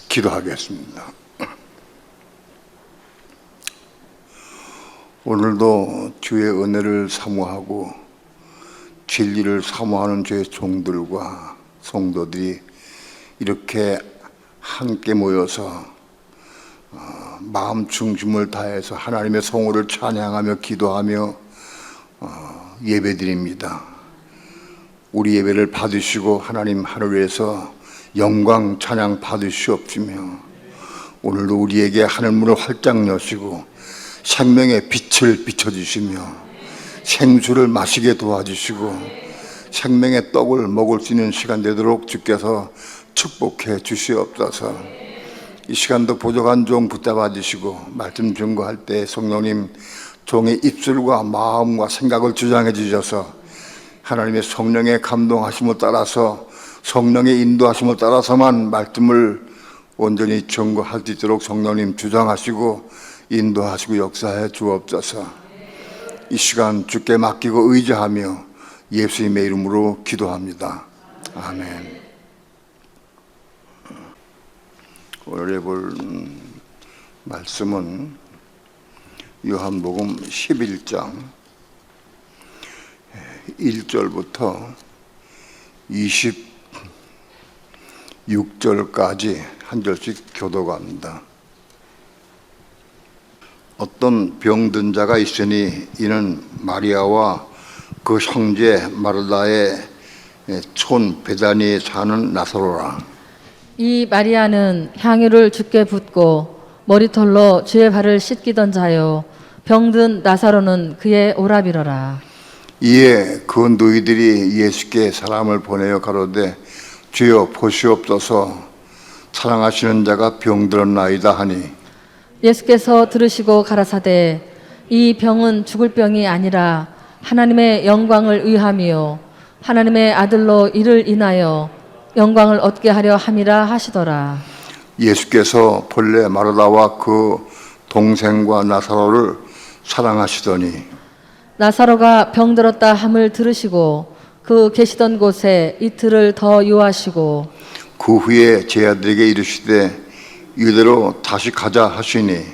기도하겠습니다. 오늘도 주의 은혜를 사모하고 진리를 사모하는 주의 종들과 성도들이 이렇게 함께 모여서 마음 중심을 다해서 하나님의 성호를 찬양하며 기도하며 예배드립니다. 우리 예배를 받으시고 하나님 하늘에서 영광 찬양 받으시옵시며 오늘도 우리에게 하늘문을 활짝 여시고 생명의 빛을 비춰주시며 생수를 마시게 도와주시고 생명의 떡을 먹을 수 있는 시간 되도록 주께서 축복해 주시옵소서. 이 시간도 부족한 종 붙잡아 주시고 말씀 증거할 때 성령님 종의 입술과 마음과 생각을 주장해 주셔서 하나님의 성령의 감동하심을 따라서 성령의 인도하심을 따라서만 말씀을 온전히 증거할 수 있도록 성령님 주장하시고 인도하시고 역사해 주옵소서. 이 시간 주께 맡기고 의지하며 예수님의 이름으로 기도합니다. 아멘. 오늘 볼 말씀은 요한복음 11장 1절부터 26절까지 한 절씩 교도합니다. 어떤 병든 자가 있으니 이는 마리아와 그 형제 마르다의 촌 베다니에 사는 나사로라. 이 마리아는 향유를 주께 붓고 머리털로 주의 발을 씻기던 자요 병든 나사로는 그의 오라비러라. 이에 그 너희들이 예수께 사람을 보내어 가로되 주여 보시옵소서 사랑하시는 자가 병들었나이다 하니 예수께서 들으시고 가라사대 이 병은 죽을 병이 아니라 하나님의 영광을 위함이요 하나님의 아들로 이를 인하여 영광을 얻게 하려 함이라 하시더라. 예수께서 본래 마르다와 그 동생과 나사로를 사랑하시더니 나사로가 병들었다 함을 들으시고 그 계시던 곳에 이틀을 더 유하시고 그 후에 제자들에게 이르시되 이대로 다시 가자 하시니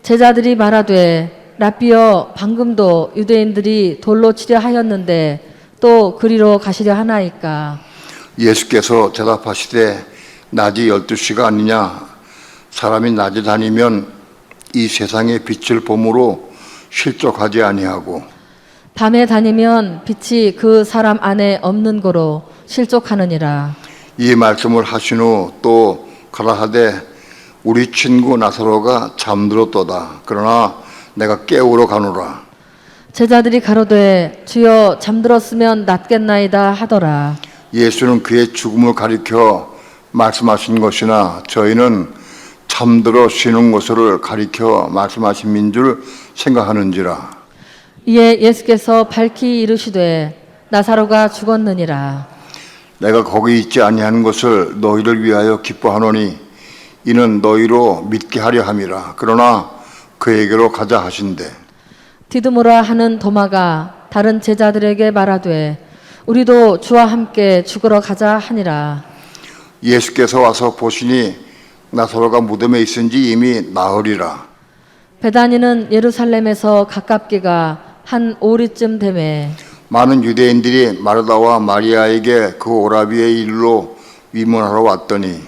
제자들이 말하되 라삐여 방금도 유대인들이 돌로 치려 하였는데 또 그리로 가시려 하나이까. 예수께서 대답하시되 낮이 12시가 아니냐 사람이 낮에 다니면 이 세상의 빛을 봄으로 실족하지 아니하고 밤에 다니면 빛이 그 사람 안에 없는 거로 실족하느니라. 이 말씀을 하신 후 또 가라사대 우리 친구 나사로가 잠들었도다. 그러나 내가 깨우러 가노라. 제자들이 가로되 주여 잠들었으면 낫겠나이다 하더라. 예수는 그의 죽음을 가리켜 말씀하신 것이나 저희는 잠들어 쉬는 것을 가리켜 말씀하신 민 줄 생각하는지라. 이에 예수께서 밝히 이르시되 나사로가 죽었느니라. 내가 거기 있지 아니하는 것을 너희를 위하여 기뻐하노니 이는 너희로 믿게 하려 함이라. 그러나 그에게로 가자 하신대. 디드모라 하는 도마가 다른 제자들에게 말하되 우리도 주와 함께 죽으러 가자 하니라. 예수께서 와서 보시니 나사로가 무덤에 있은지 이미 나흘이라. 베다니는 예루살렘에서 가깝기가 한 오리쯤 되매 많은 유대인들이 마르다와 마리아에게 그 오라비의 일로 위문하러 왔더니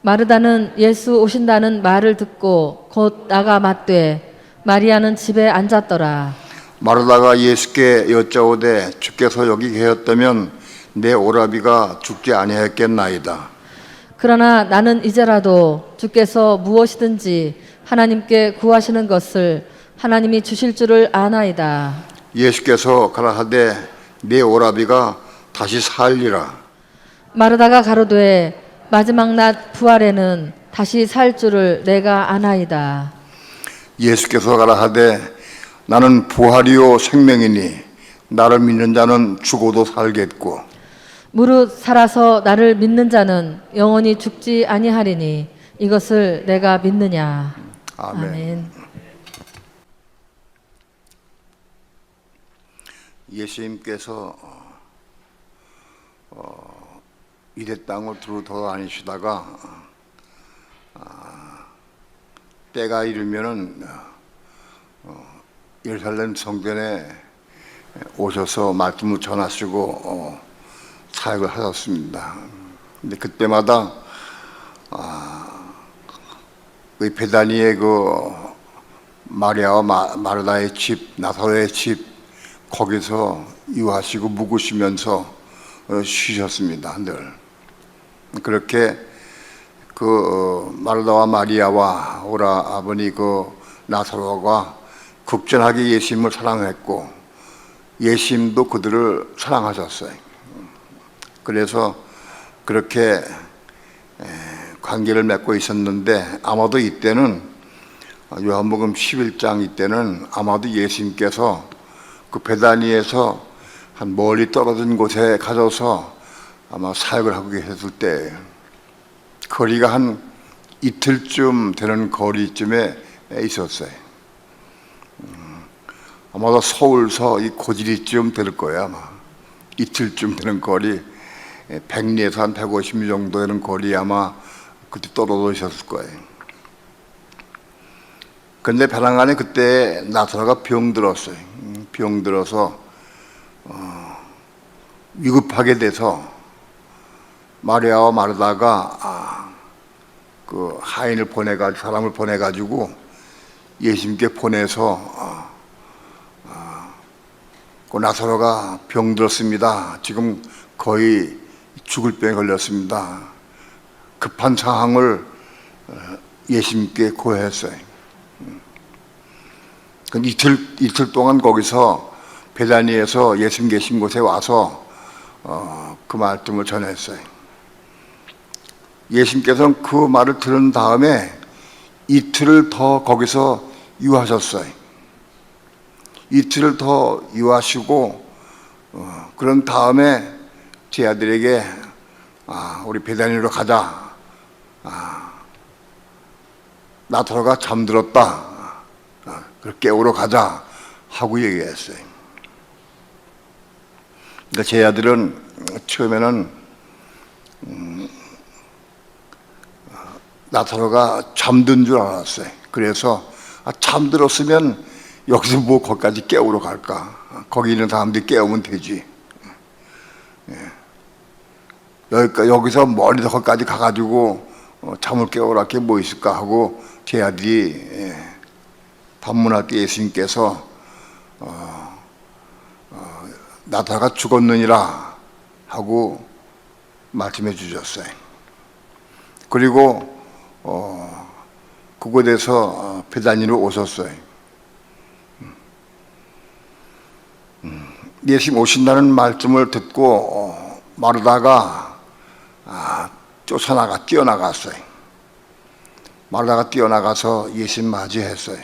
마르다는 예수 오신다는 말을 듣고 곧 나가 맞되 마리아는 집에 앉았더라. 마르다가 예수께 여짜오되 주께서 여기 계셨다면 내 오라비가 죽지 아니했겠나이다. 그러나 나는 이제라도 주께서 무엇이든지 하나님께 구하시는 것을 하나님이 주실 줄을 아나이다. 예수께서 가라사대 내 오라비가 다시 살리라. 마르다가 가로되 마지막 낮 부활에는 다시 살 줄을 내가 아나이다. 예수께서 가라사대 나는 부활이요 생명이니 나를 믿는 자는 죽어도 살겠고 무릇 살아서 나를 믿는 자는 영원히 죽지 아니하리니 이것을 내가 믿느냐. 아멘. 아멘. 예수님께서 이대 땅을 두루 돌아다니시다가 때가 이르면은 예루살렘 성전에 오셔서 말씀을 전하시고 사역을 하셨습니다. 근데 그때마다 그 베다니의 그 마리아와 마르다의 집, 나사로의 집 거기서 유하시고 묵으시면서 쉬셨습니다. 늘 그렇게 그 마르다와 마리아와 오라버니 그 나사로가 극진하게 예수님을 사랑했고 예수님도 그들을 사랑하셨어요. 그래서 그렇게 관계를 맺고 있었는데 아마도 이때는 요한복음 11장 이때는 아마도 예수님께서 그 베다니에서 한 멀리 떨어진 곳에 가셔서 아마 사역을 하고 계셨을 때 거리가 한 이틀쯤 되는 거리쯤에 있었어요. 아마도 서울서 이 고지리쯤 될 거예요. 아마 이틀쯤 되는 거리, 100리에서 한 150리 정도 되는 거리 아마 그때 떨어져 있었을 거예요. 근데 벼랑간에 그때 나사로가 병들었어요. 병들어서 위급하게 돼서 마리아와 마르다가 그 하인을 보내가지고 사람을 보내가지고 예수님께 보내서 그 나사로가 병들었습니다. 지금 거의 죽을 병에 걸렸습니다. 급한 상황을 예수님께 고했어요. 이틀 동안 거기서 베다니에서 예수님 계신 곳에 와서 그 말씀을 전했어요. 예수님께서는 그 말을 들은 다음에 이틀을 더 거기서 유하셨어요. 이틀을 더 유하시고 그런 다음에 제 아들에게 우리 베다니로 가자. 나사로가 잠들었다. 그렇게 깨우러 가자 하고 얘기했어요. 그러니까 제 아들은 처음에는 나사로가 잠든 줄 알았어요. 그래서 잠들었으면 여기서 뭐 거기까지 깨우러 갈까? 거기 있는 사람들이 깨우면 되지. 여기서 멀리서 거기까지 가가지고 잠을 깨우러 갈 게 뭐 있을까 하고 제 아들이 반문할 때 예수님께서 나사로가 죽었느니라 하고 말씀해 주셨어요. 그리고 그곳에서 베다니로 오셨어요. 예수님 오신다는 말씀을 듣고 마르다가 뛰어나갔어요. 마르다가 뛰어나가서 예수님 맞이했어요.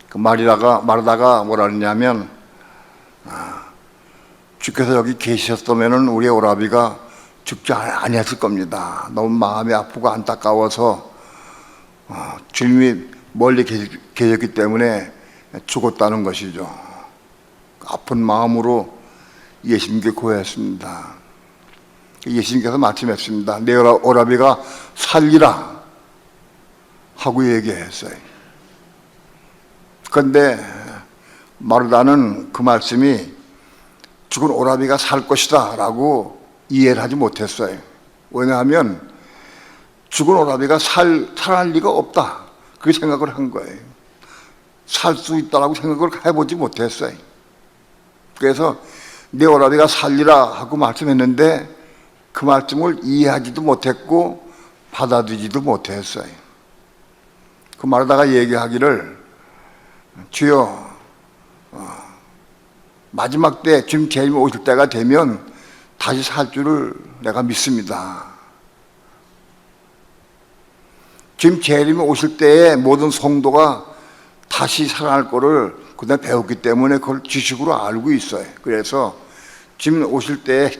그 마르다가 뭐라 그러냐면 주께서 여기 계셨다면 우리 오라비가 죽지 아니했을 겁니다. 너무 마음이 아프고 안타까워서 주님이 멀리 계셨기 때문에 죽었다는 것이죠. 아픈 마음으로 예수님께 고했습니다. 예수님께서 말씀했습니다. 내 오라비가 살리라 하고 얘기했어요. 그런데 마르다는 그 말씀이 죽은 오라비가 살 것이다 라고 이해를 하지 못했어요. 왜냐하면 죽은 오라비가 살아날 리가 없다 그 생각을 한 거예요. 살 수 있다라고 생각을 해보지 못했어요. 그래서 내 오라비가 살리라 하고 말씀했는데 그 말씀을 이해하지도 못했고 받아들이지도 못했어요. 그 마르다가 얘기하기를 주여 마지막 때 주님 재림이 오실 때가 되면 다시 살 줄을 내가 믿습니다. 주님 재림이 오실 때에 모든 성도가 다시 살아날 거를 그날 배웠기 때문에 그걸 지식으로 알고 있어요. 그래서 주님 오실 때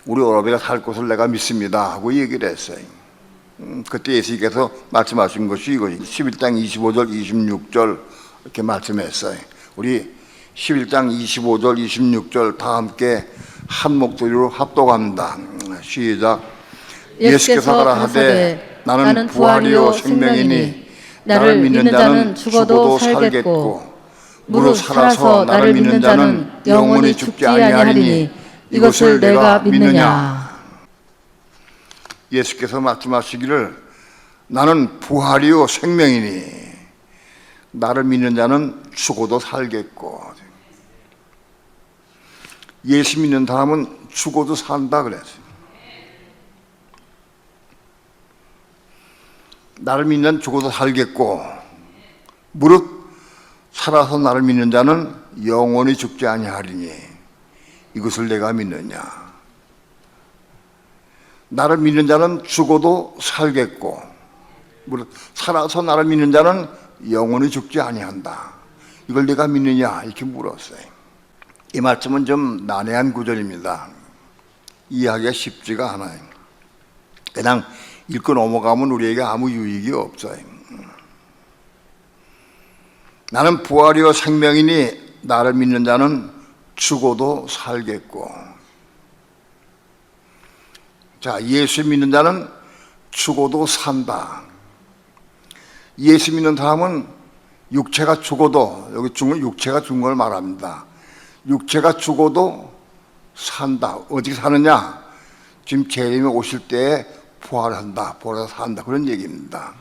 우리 오라비가 살 것을 내가 믿습니다 하고 얘기를 했어요. 그때 예수님께서 말씀하신 것이 이거지. 11장 25절 26절 이렇게 말씀했어요. 우리 11장 25절 26절 다 함께 한 목소리로 합독합니다. 시작. 예수께서 가라사대 나는 부활이요 생명이니 나를 믿는 자는 죽어도 살겠고 무릇 살아서 나를 믿는 자는 영원히 죽지 아니하리니 이것을 내가 믿느냐. 예수께서 말씀하시기를 나는 부활이요 생명이니 나를 믿는 자는 죽어도 살겠고, 예수 믿는 사람은 죽어도 산다 그랬어요. 나를 믿는 죽어도 살겠고 무릇 살아서 나를 믿는 자는 영원히 죽지 아니하리니 이것을 내가 믿느냐. 나를 믿는 자는 죽어도 살겠고 무릇 살아서 나를 믿는 자는 영원히 죽지 아니한다. 이걸 내가 믿느냐 이렇게 물었어요. 이 말씀은 좀 난해한 구절입니다. 이해하기가 쉽지가 않아요. 그냥 읽고 넘어가면 우리에게 아무 유익이 없어요. 나는 부활이요 생명이니 나를 믿는 자는 죽어도 살겠고. 자, 예수 믿는 자는 죽어도 산다. 예수 믿는 사람은 육체가 죽어도, 여기 죽은 육체가 죽은 걸 말합니다. 육체가 죽어도 산다. 어떻게 사느냐? 지금 재림이 오실 때에 부활한다, 부활해서 산다, 그런 얘기입니다.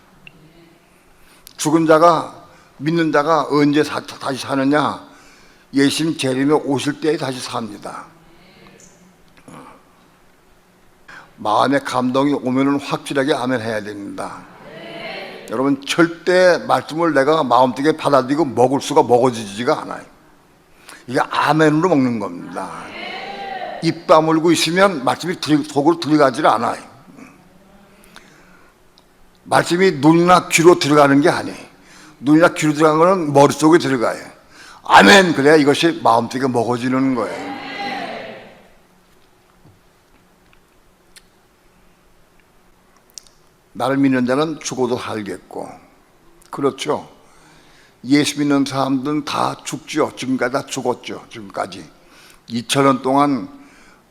죽은 자가, 믿는 자가 언제 다시 사느냐? 예수님 재림이 오실 때에 다시 삽니다. 마음에 감동이 오면은 확실하게 아멘 해야 됩니다. 여러분, 절대 말씀을 내가 마음속에 받아들이고 먹을 수가 먹어지지가 않아요. 이게 아멘으로 먹는 겁니다. 입 다물고 있으면 말씀이 속으로 들어가질 않아요. 말씀이 눈이나 귀로 들어가는 게 아니에요. 눈이나 귀로 들어간 거는 머릿속에 들어가요. 아멘! 그래야 이것이 마음속에 먹어지는 거예요. 나를 믿는 자는 죽어도 살겠고, 그렇죠. 예수 믿는 사람들은 다 죽죠. 지금까지 다 죽었죠. 지금까지 2000년 동안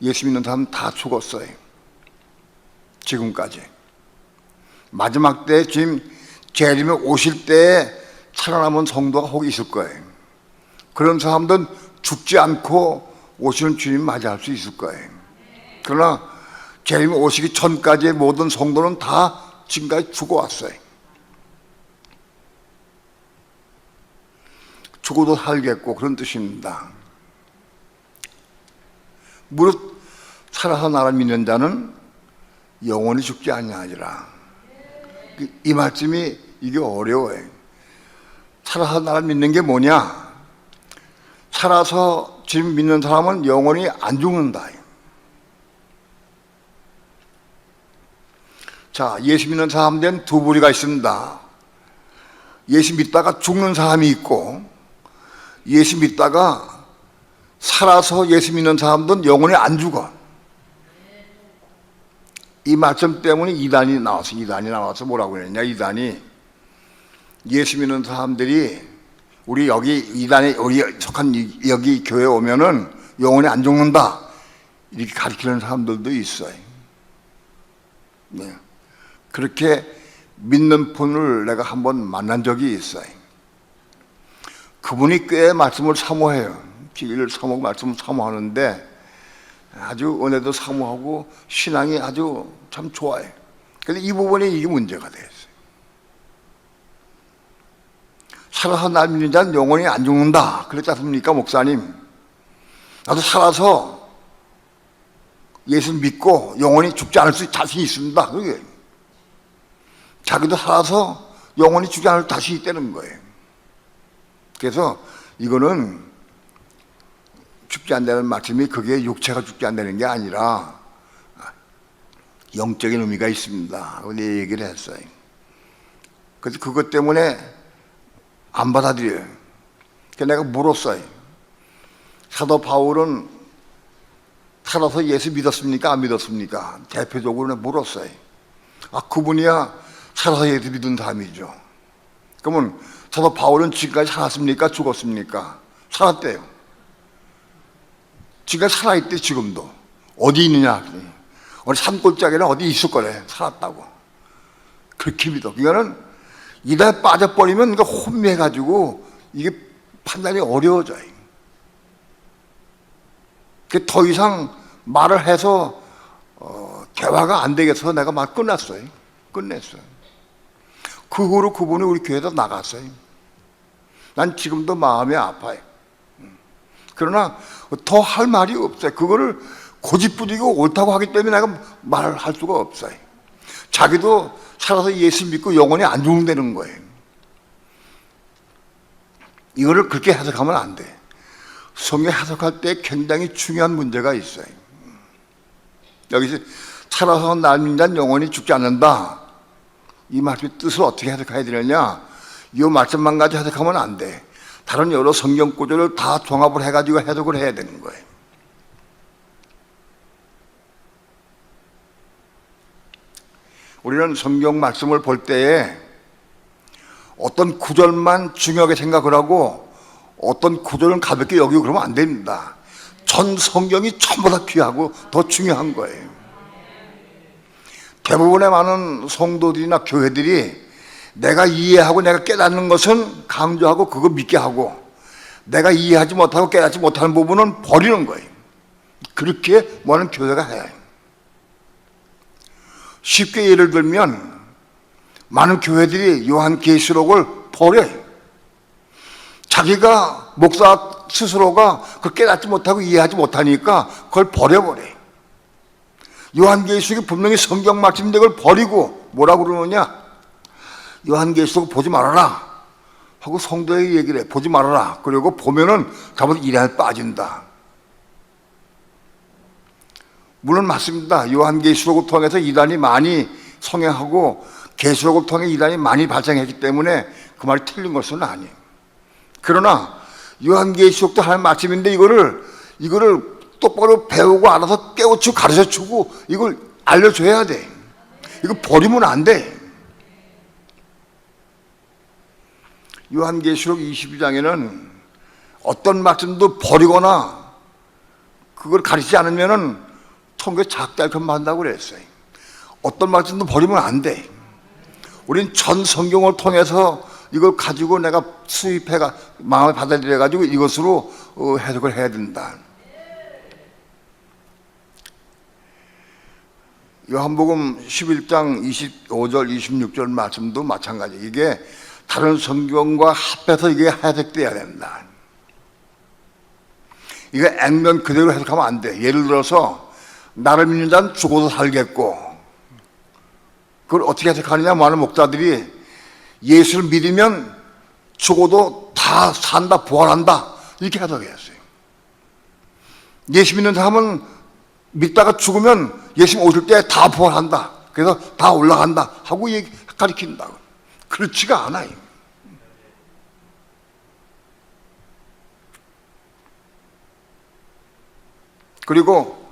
예수 믿는 사람은 다 죽었어요. 지금까지. 마지막 때 지금 재림에 오실 때에 살아남은 성도가 혹 있을 거예요. 그런 사람들은 죽지 않고 오시는 주님 맞이할 수 있을 거예요. 그러나 재림에 오시기 전까지의 모든 성도는 다 지금까지 죽어왔어요. 죽어도 살겠고 그런 뜻입니다. 무릇 살아서 나를 믿는 자는 영원히 죽지 아니하리라. 이 말씀이 이게 어려워요. 살아서 나를 믿는 게 뭐냐? 살아서 지금 믿는 사람은 영원히 안 죽는다. 자, 예수 믿는 사람들은 두 부류가 있습니다. 예수 믿다가 죽는 사람이 있고, 예수 믿다가 살아서 예수 믿는 사람들은 영원히 안 죽어. 이 말씀 때문에 이단이 나와서 뭐라고 그랬냐? 이단이 예수 믿는 사람들이 우리 여기 이단에 우리 속한 여기 교회 오면은 영원히 안 죽는다 이렇게 가르치는 사람들도 있어요. 네. 그렇게 믿는 분을 내가 한번 만난 적이 있어요. 그분이 꽤 말씀을 사모해요. 기회를 사모하고 말씀을 사모하는데 아주 은혜도 사모하고 신앙이 아주 참 좋아요. 그런데 이 부분이 이게 문제가 됐어요. 살아서 날 믿는 자는 영원히 안 죽는다 그랬지 않습니까, 목사님? 나도 살아서 예수 믿고 영원히 죽지 않을 수 자신이 있습니다. 그게 자기도 살아서 영원히 죽지 않을 자신이 있다는 거예요. 그래서 이거는 죽지 않는다는 말씀이 그게 육체가 죽지 않는다는 게 아니라 영적인 의미가 있습니다. 내 얘기를 했어요. 그래서 그것 때문에 안 받아들여요. 그래서 내가 물었어요. 사도 바울은 살아서 예수 믿었습니까? 안 믿었습니까? 대표적으로 내가 물었어요. 아, 그분이야 살아서 예수 믿은 사람이죠. 그러면 사도 바울은 지금까지 살았습니까? 죽었습니까? 살았대요. 지금까지 살아있대. 지금도. 어디 있느냐? 어느 산골짜기나 어디 있을 거래. 살았다고. 그렇게 믿어. 그러니까는 이다에 빠져버리면 이거 혼미해가지고 이게 판단이 어려워져요. 더 이상 말을 해서 대화가 안 되겠어서 내가 말 끝냈어요. 그 후로 그분이 우리 교회에서 나갔어요. 난 지금도 마음이 아파요. 그러나 더 할 말이 없어요. 그거를 고집부리고 옳다고 하기 때문에 내가 말을 할 수가 없어요. 자기도 살아서 예수 믿고 영원히 안 죽는다는 거예요. 이거를 그렇게 해석하면 안 돼. 성경 해석할 때 굉장히 중요한 문제가 있어요. 여기서 살아서 날 믿는 자는 영원히 죽지 않는다. 이 말씀의 뜻을 어떻게 해석해야 되느냐? 이 말씀만 가지고 해석하면 안 돼. 다른 여러 성경 구절을 다 종합을 해가지고 해석을 해야 되는 거예요. 우리는 성경 말씀을 볼 때에 어떤 구절만 중요하게 생각을 하고 어떤 구절은 가볍게 여기고 그러면 안 됩니다. 전 성경이 전부 다 귀하고 더 중요한 거예요. 대부분의 많은 성도들이나 교회들이 내가 이해하고 내가 깨닫는 것은 강조하고 그거 믿게 하고 내가 이해하지 못하고 깨닫지 못하는 부분은 버리는 거예요. 그렇게 많은 교회가 해요. 쉽게 예를 들면 많은 교회들이 요한계시록을 버려요. 자기가 목사 스스로가 그걸 깨닫지 못하고 이해하지 못하니까 그걸 버려버려요. 요한계시록이 분명히 성경 말씀인데 그걸 버리고 뭐라고 그러느냐? 요한계시록 보지 말아라 하고 성도에게 얘기를 해. 보지 말아라. 그리고 보면은 잘못 이란에 빠진다. 물론 맞습니다. 요한계시록을 통해서 이단이 많이 성행하고 계시록을 통해 이단이 많이 발생했기 때문에 그 말이 틀린 것은 아니에요. 그러나 요한계시록도 하나님 말씀인데 이거를 똑바로 배우고 알아서 깨우치고 가르쳐주고 이걸 알려줘야 돼. 이거 버리면 안 돼. 요한계시록 22장에는 어떤 말씀도 버리거나 그걸 가르치지 않으면은 천국에 작달금 받는다고 그랬어요. 어떤 말씀도 버리면 안 돼. 우린 전 성경을 통해서 이걸 가지고 내가 수입해가 마음에 받아들여가지고 이것으로 해석을 해야 된다. 요한복음 11장 25절 26절 말씀도 마찬가지. 이게 다른 성경과 합해서 이게 해석돼야 된다. 이거 액면 그대로 해석하면 안 돼. 예를 들어서 나를 믿는 자는 죽어도 살겠고 그걸 어떻게 해석하느냐 많은 목사들이 예수를 믿으면 죽어도 다 산다 부활한다 이렇게 해석했어요. 예수 믿는 사람은 믿다가 죽으면 예수님 오실 때 다 부활한다 그래서 다 올라간다 하고 가르친다고. 그렇지가 않아요. 그리고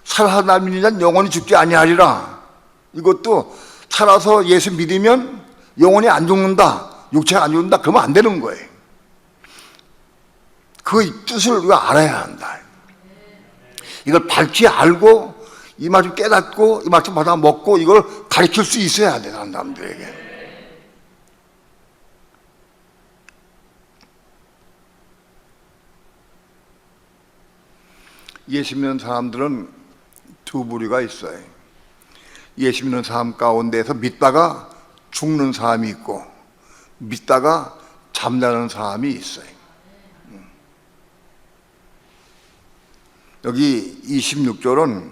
살아서 날 믿는 자는 영원히 죽지 아니하리라. 이것도 살아서 예수 믿으면 영원히 안 죽는다, 육체가 안 죽는다 그러면 안 되는 거예요. 그 뜻을 우리가 알아야 한다. 이걸 밝히 알고 이 말씀 깨닫고 이 말씀 받아 먹고 이걸 가르칠 수 있어야 돼. 사람들에게. 예수 믿는 사람들은 두 부류가 있어요. 예수 믿는 사람 가운데에서 믿다가 죽는 사람이 있고 믿다가 잠자는 사람이 있어요. 여기 26절은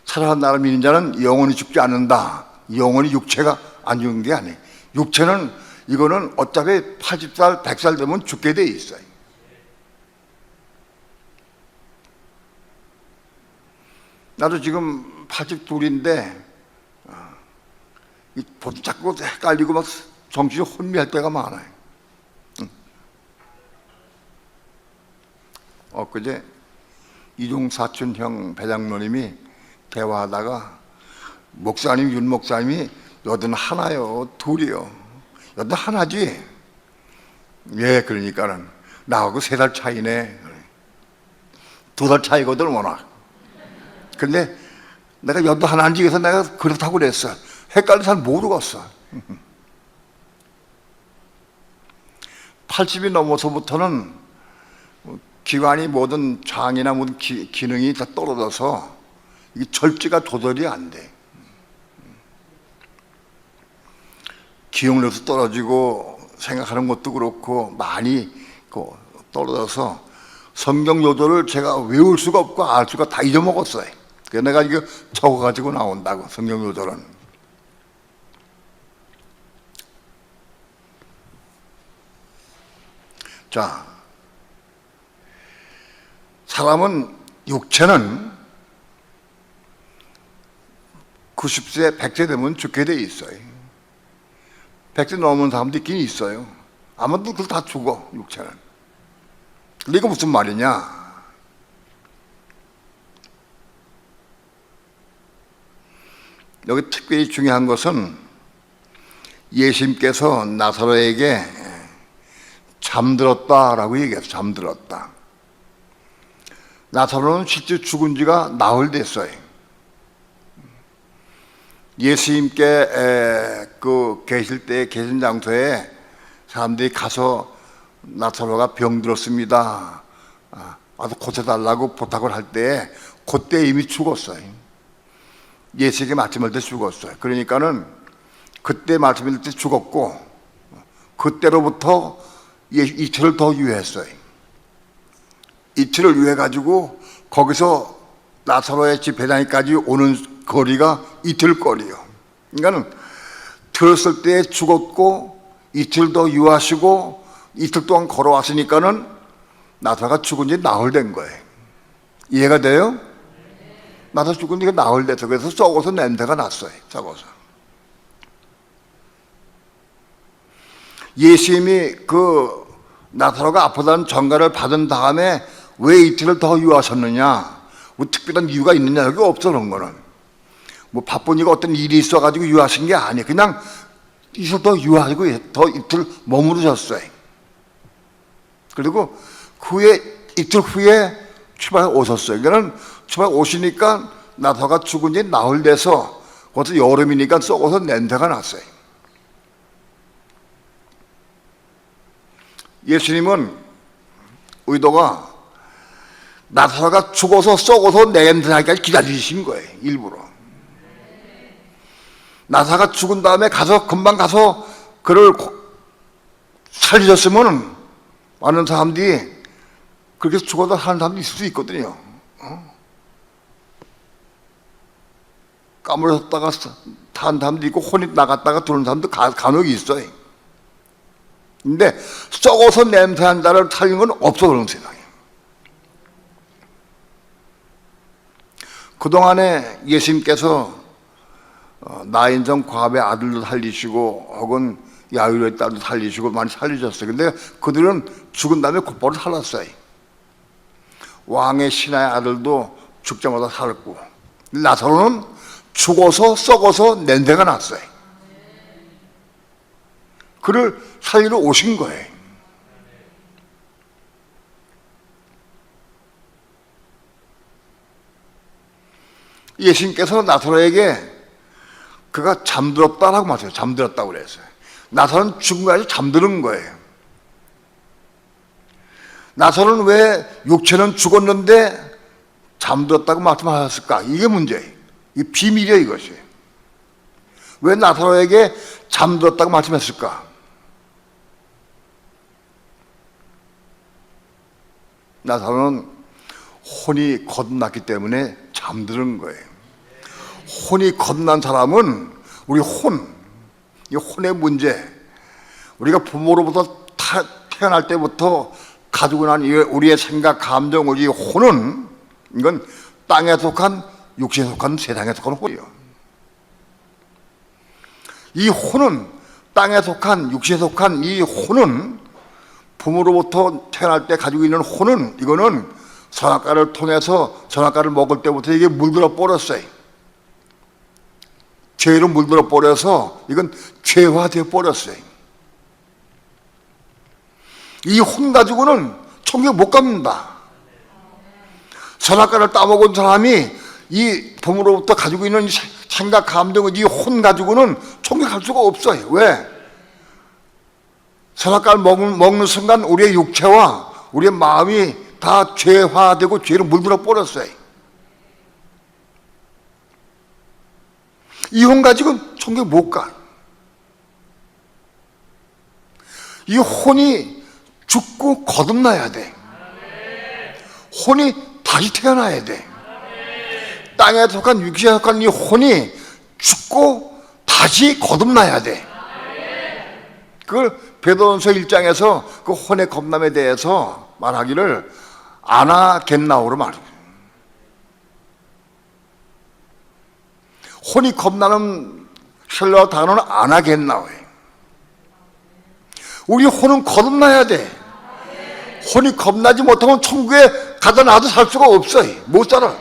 살아서 나를 믿는 자는 영원히 죽지 않는다. 영원히 육체가 안 죽는 게 아니에요. 육체는 이거는 어차피 80살, 100살 되면 죽게 돼 있어요. 나도 지금 82인데 자꾸 헷갈리고 막 정신이 혼미할 때가 많아요. 엊그제 이종 사촌 형 배장로님이 대화하다가 목사님 윤 목사님이 여든 하나요 둘이요? 여든 하나지. 예, 그러니까는 나하고 3달 차이네. 2달 차이거든 워낙. 근데 내가 연도 하나인지 해서 내가 그렇다고 그랬어. 헷갈려 잘 모르겠어. 80이 넘어서부터는 기관이 모든 장이나 모든 기능이 다 떨어져서 이게 절제가 도저히 안 돼. 기억력도 떨어지고 생각하는 것도 그렇고 많이 떨어져서 성경 요절을 제가 외울 수가 없고 알 수가 다 잊어먹었어요. 그래서 내가 이거 적어가지고 나온다고, 성경 요절은. 자, 사람은, 육체는 90세, 100세 되면 죽게 돼 있어요. 100세 넘은 사람도 있긴 있어요. 아마도 그걸 다 죽어, 육체는. 근데 이거 무슨 말이냐? 여기 특별히 중요한 것은 예수님께서 나사로에게 잠들었다라고 얘기해서 잠들었다. 나사로는 실제 죽은 지가 나흘 됐어요. 예수님께 계실 때 계신 장소에 사람들이 가서 나사로가 병들었습니다, 와서 고쳐달라고 부탁을 할 때 그때 이미 죽었어요. 예수에게 말씀할 때 죽었어요. 그러니까는 그때 말씀할 때 죽었고 그때로부터 이틀을 더 유예했어요. 이틀을 유예해가지고 거기서 나사로의 집 배당까지 오는 거리가 이틀 거리요. 그러니까는 들었을 때 죽었고 이틀 더 유하시고 이틀 동안 걸어왔으니까는 나사로가 죽은 지 나흘 된 거예요. 이해가 돼요? 나사로 죽은 지가 나흘 돼서 그래서 썩어서 냄새가 났어요. 썩어서. 예수님이 나사로가 아프다는 전가를 받은 다음에 왜 이틀을 더 유하셨느냐, 뭐 특별한 이유가 있느냐, 여기 없어. 그런 거는 뭐 바쁘니까 어떤 일이 있어가지고 유하신 게 아니에요. 그냥 이틀 더 유하시고 더 이틀 머무르셨어요. 그리고 이틀 후에 출발해 오셨어요. 그러니까 출발해 오시니까 나사로가 죽은 지 나흘 돼서 그것도 여름이니까 썩어서 냄새가 났어요. 예수님은 의도가 나사로가 죽어서 썩어서 냄새나기까지 기다리신 거예요. 일부러. 나사로가 죽은 다음에 금방 가서 그를 살리셨으면 많은 사람들이 그렇게 죽어서 사는 사람도 있을 수 있거든요. 까무러졌다가 탄 사람도 있고 혼이 나갔다가 들어오는 사람도 간혹 있어요. 근데 썩어서 냄새난 자를 살리는 건 없어. 그런 세상에. 그동안에 예수님께서 나인성 과부의 아들도 살리시고 혹은 야이로의 딸도 살리시고 많이 살리셨어요. 근데 그들은 죽은 다음에 곧바로 살았어요. 왕의 신하의 아들도 죽자마자 살았고, 나사로는 죽어서 썩어서 냄새가 났어요. 그를 살리러 오신 거예요. 예수님께서 나사로에게 그가 잠들었다라고 말했어요. 잠들었다고 그랬어요. 나사로는 죽은 거 아니라 잠드는 거예요. 나사로는 왜 육체는 죽었는데 잠들었다고 말씀하셨을까? 이게 문제예요. 이게 비밀이에요, 이것이. 왜 나사로에게 잠들었다고 말씀했을까? 나사로는 혼이 거듭났기 때문에 잠드는 거예요. 혼이 거듭난 사람은 이 혼의 문제, 우리가 부모로부터 태어날 때부터 가지고 난 우리의 생각, 감정, 우리 혼은 이건 땅에 속한, 육신에 속한, 세상에 속한 혼이에요. 이 혼은, 땅에 속한, 육신에 속한 이 혼은, 부모로부터 태어날 때 가지고 있는 혼은, 이거는 선악과를 통해서 선악과를 먹을 때부터 이게 물들어 버렸어요. 죄로 물들어 버려서 이건 죄화되어 버렸어요. 이 혼 가지고는 천국 못 갑니다. 선악과를 따먹은 사람이 이 부모로부터 가지고 있는 이 생각, 감정, 이 혼 가지고는 천국에 갈 수가 없어요. 왜? 선악과를 먹는 순간 우리의 육체와 우리의 마음이 다 죄화되고 죄로 물들어 버렸어요. 이 혼 가지고는 천국에 못 가. 이 혼이 죽고 거듭나야 돼. 혼이 다시 태어나야 돼. 땅에 속한 육체에 속한 이 혼이 죽고 다시 거듭나야 돼. 그걸 베드로전서 1장에서 그 혼의 겁남에 대해서 말하기를 아나겟나오로 말해요. 혼이 겁나는 헬라어 단어는 아나겟나오예요. 우리 혼은 거듭나야 돼. 혼이 겁나지 못하면 천국에 가다 놔도 살 수가 없어요. 못 살아.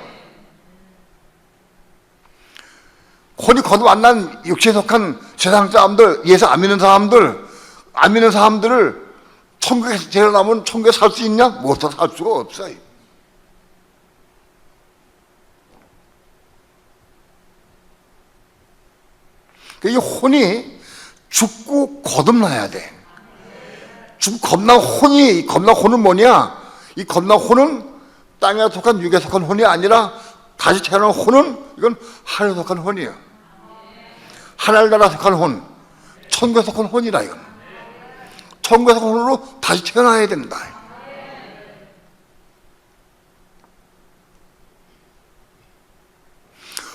혼이 거듭 안 난 육체에 속한 세상 사람들, 예수 안 믿는 사람들을 천국에 데려나면 천국에 살 수 있냐? 못 살 수가 없어요. 이 혼이 죽고 거듭나야 돼. 죽고 겁난 혼은 뭐냐? 이 겁난 혼은 땅에 속한 육에 속한 혼이 아니라 다시 태어난 혼은 이건 하늘에 속한 혼이야. 하늘나라 속한 혼, 천국에 속한 혼이다 이건. 천국에 속한 혼으로 다시 태어나야 된다.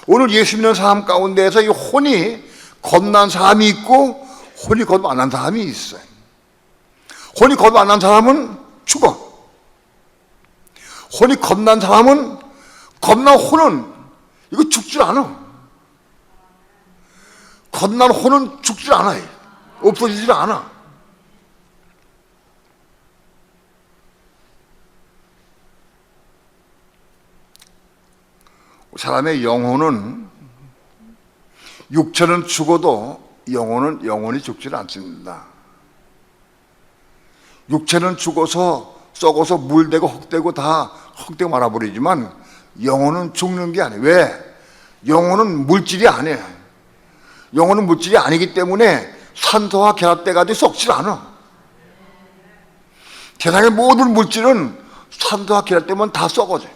오늘 예수 믿는 사람 가운데에서 이 혼이 겁난 사람이 있고 혼이 거듭 안 난 사람이 있어요. 혼이 거듭 안 난 사람은 죽어. 혼이 겁난 사람은 겁난 혼은 이거 죽질 않아. 겁난 혼은 죽질 않아요. 없어지질 않아. 사람의 영혼은 육체는 죽어도 영혼은 영원히 죽질 않습니다. 육체는 죽어서 썩어서 물되고 흙되고 다 흙되고 말아버리지만 영혼은 죽는 게 아니에요. 왜? 영혼은 물질이 아니에요. 영혼은 물질이 아니기 때문에 산소와 결합돼가지고 썩질 않아. 세상의 모든 물질은 산소와 결합되면 다 썩어져요.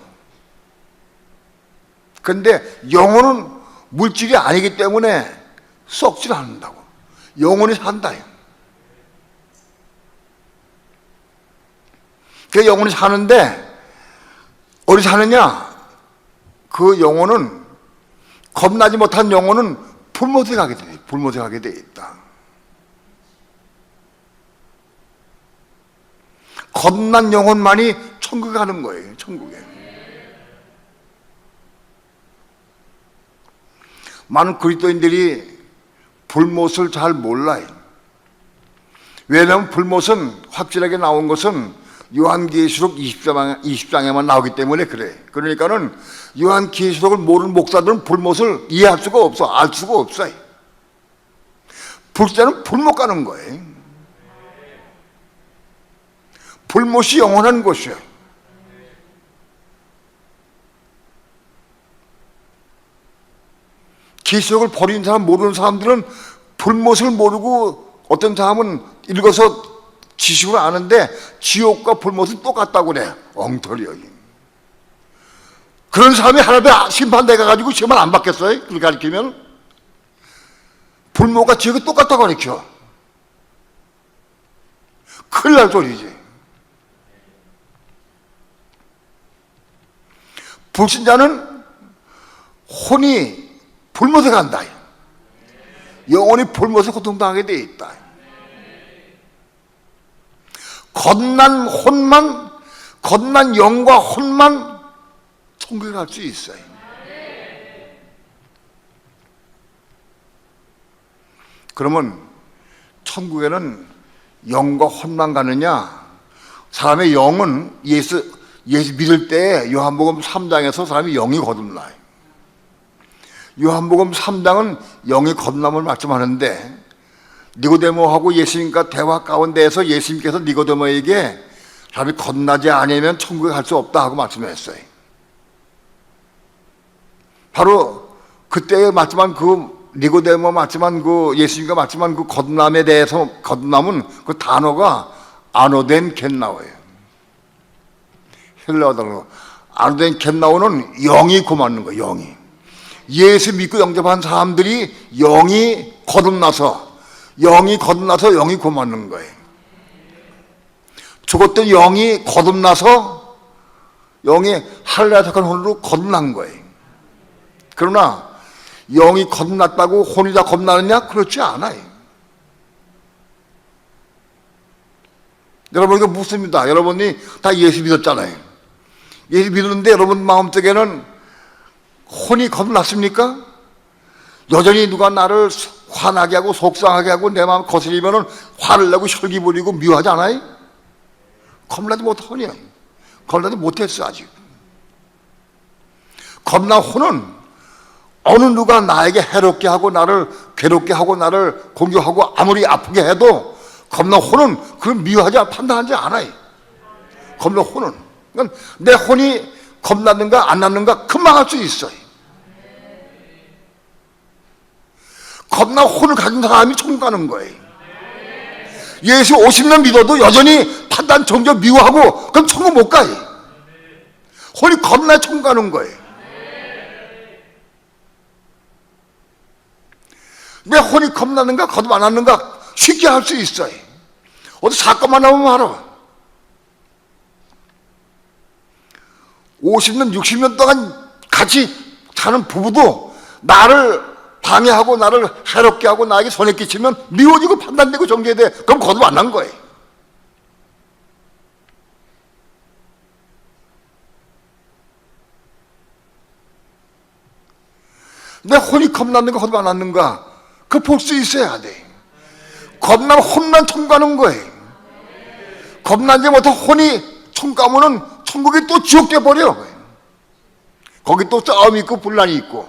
그런데 영혼은 물질이 아니기 때문에 썩질 않는다고. 영혼이 산다. 그 영혼이 사는데 어디 사느냐? 그 영혼은 겁나지 못한 영혼은 불못에 가게 돼. 불못에 가게 돼 있다. 겁난 영혼만이 천국에 가는 거예요. 천국에. 많은 그리스도인들이 불못을 잘 몰라요. 왜냐하면 불못은 확실하게 나온 것은 요한계시록 20장에만 나오기 때문에 그래. 그러니까는 요한계시록을 모르는 목사들은 불못을 이해할 수가 없어. 알 수가 없어요. 불자는 불못 가는 거예요. 불못이 영원한 곳이에요. 계시록을 버린 사람, 모르는 사람들은 불못을 모르고 어떤 사람은 읽어서 지식으로 아는데 지옥과 불못은 똑같다고 그래. 엉터리여. 그런 사람이 하나님 심판대 가가지고 시험을 안 받겠어요? 그걸 가르치면? 불못과 지옥이 똑같다고 가르쳐. 큰일 날 소리지. 불신자는 혼이 불못에 간다. 영혼이 불못에 고통당하게 돼 있다. 겁난 혼만, 겁난 영과 혼만 천국에 갈 수 있어요. 그러면 천국에는 영과 혼만 가느냐? 사람의 영은 예수 믿을 때 요한복음 3장에서 사람이 영이 거듭나요. 요한복음 3장은 영의 거듭남을 말씀하는데 니고데모하고 예수님과 대화 가운데에서 예수님께서 니고데모에게 사람이 거듭나지 않으면 천국에 갈 수 없다 하고 말씀했어요. 바로 그때 맞지만 그 니고데모 맞지만 그 예수님과 맞지만 그 거듭남에 대해서 거듭남은 그 단어가 아노덴 겟나오예요. 헬라어 단어 아노덴 겟나오는 영이 고맞는 거예요. 영이. 예수 믿고 영접한 사람들이 영이 거듭나서 영이 고맞는 거예요. 죽었던 영이 거듭나서 영이 할례 속한 혼으로 거듭난 거예요. 그러나 영이 거듭났다고 혼이 다 거듭나느냐? 그렇지 않아요. 여러분 이거 묻습니다. 여러분이 다 예수 믿었잖아요. 예수 믿었는데 여러분 마음속에는 혼이 거듭났습니까? 여전히 누가 나를 화나게 하고 속상하게 하고 내 마음 거슬리면은 화를 내고 혈기 부리고 미워하지 않아요? 겁나지 못하냐? 겁나지 못했어 아직. 겁나 혼은 어느 누가 나에게 해롭게 하고 나를 괴롭게 하고 나를 공격하고 아무리 아프게 해도 겁나 혼은 그걸 미워하지 판단하지 않아요. 겁나 혼은 그러니까 내 혼이 겁났는가 안 났는가 금방 알 수 있어요. 겁나 혼을 가진 사람이 천국 가는 거예요. 예수 50년 믿어도 여전히 판단 정적 미워하고 그럼 천국 못 가요. 혼이 겁나 천국 가는 거예요. 내 혼이 겁나는가 거듭 안 났는가 쉽게 알 수 있어요. 어디 사건만 나오면 알아. 50년 60년 동안 같이 사는 부부도 나를 방해하고 나를 해롭게 하고 나에게 손해 끼치면 미워지고 판단되고 정죄돼. 그럼 거듭 안 난 거예요. 내 혼이 겁났는가 거듭 안 났는가 그 볼 수 있어야 돼. 겁나면 혼만 천국 가는 거예요. 겁나지 못해 혼이 천국 가면은 천국이 또 지옥 돼버려. 거기 또 싸움이 있고 분란이 있고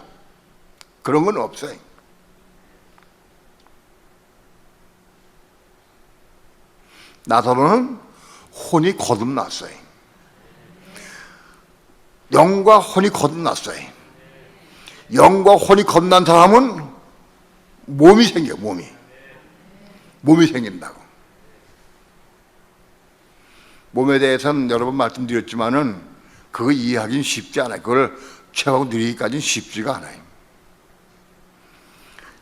그런 건 없어요. 나더러는 혼이 거듭났어요. 영과 혼이 거듭났어요. 영과 혼이 거듭난 사람은 몸이 생겨요. 몸이 생긴다고. 몸에 대해서는 여러 번 말씀드렸지만은 그거 이해하기는 쉽지 않아요. 그걸 체험하고 누리기까지는 쉽지가 않아요.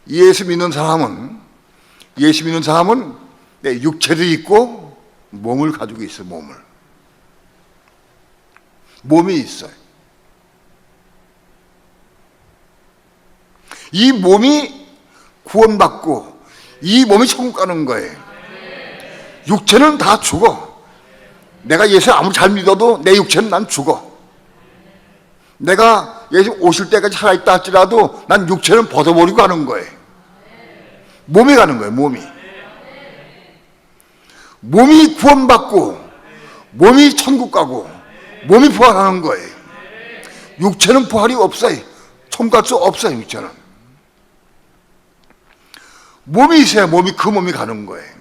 예수 믿는 사람은 내 육체도 있고 몸을 가지고 있어요. 몸이 있어요. 이 몸이 구원받고 이 몸이 천국 가는 거예요. 육체는 다 죽어. 내가 예수 아무리 잘 믿어도 내 육체는 난 죽어. 내가 예수 오실 때까지 살아있다 할지라도 난 육체는 벗어버리고 가는 거예요. 몸이 가는 거예요. 몸이 구원받고 몸이 천국 가고 몸이 부활하는 거예요. 육체는 부활이 없어요. 천국 갈 수 없어요. 육체는 몸이 있어야 그 몸이 가는 거예요.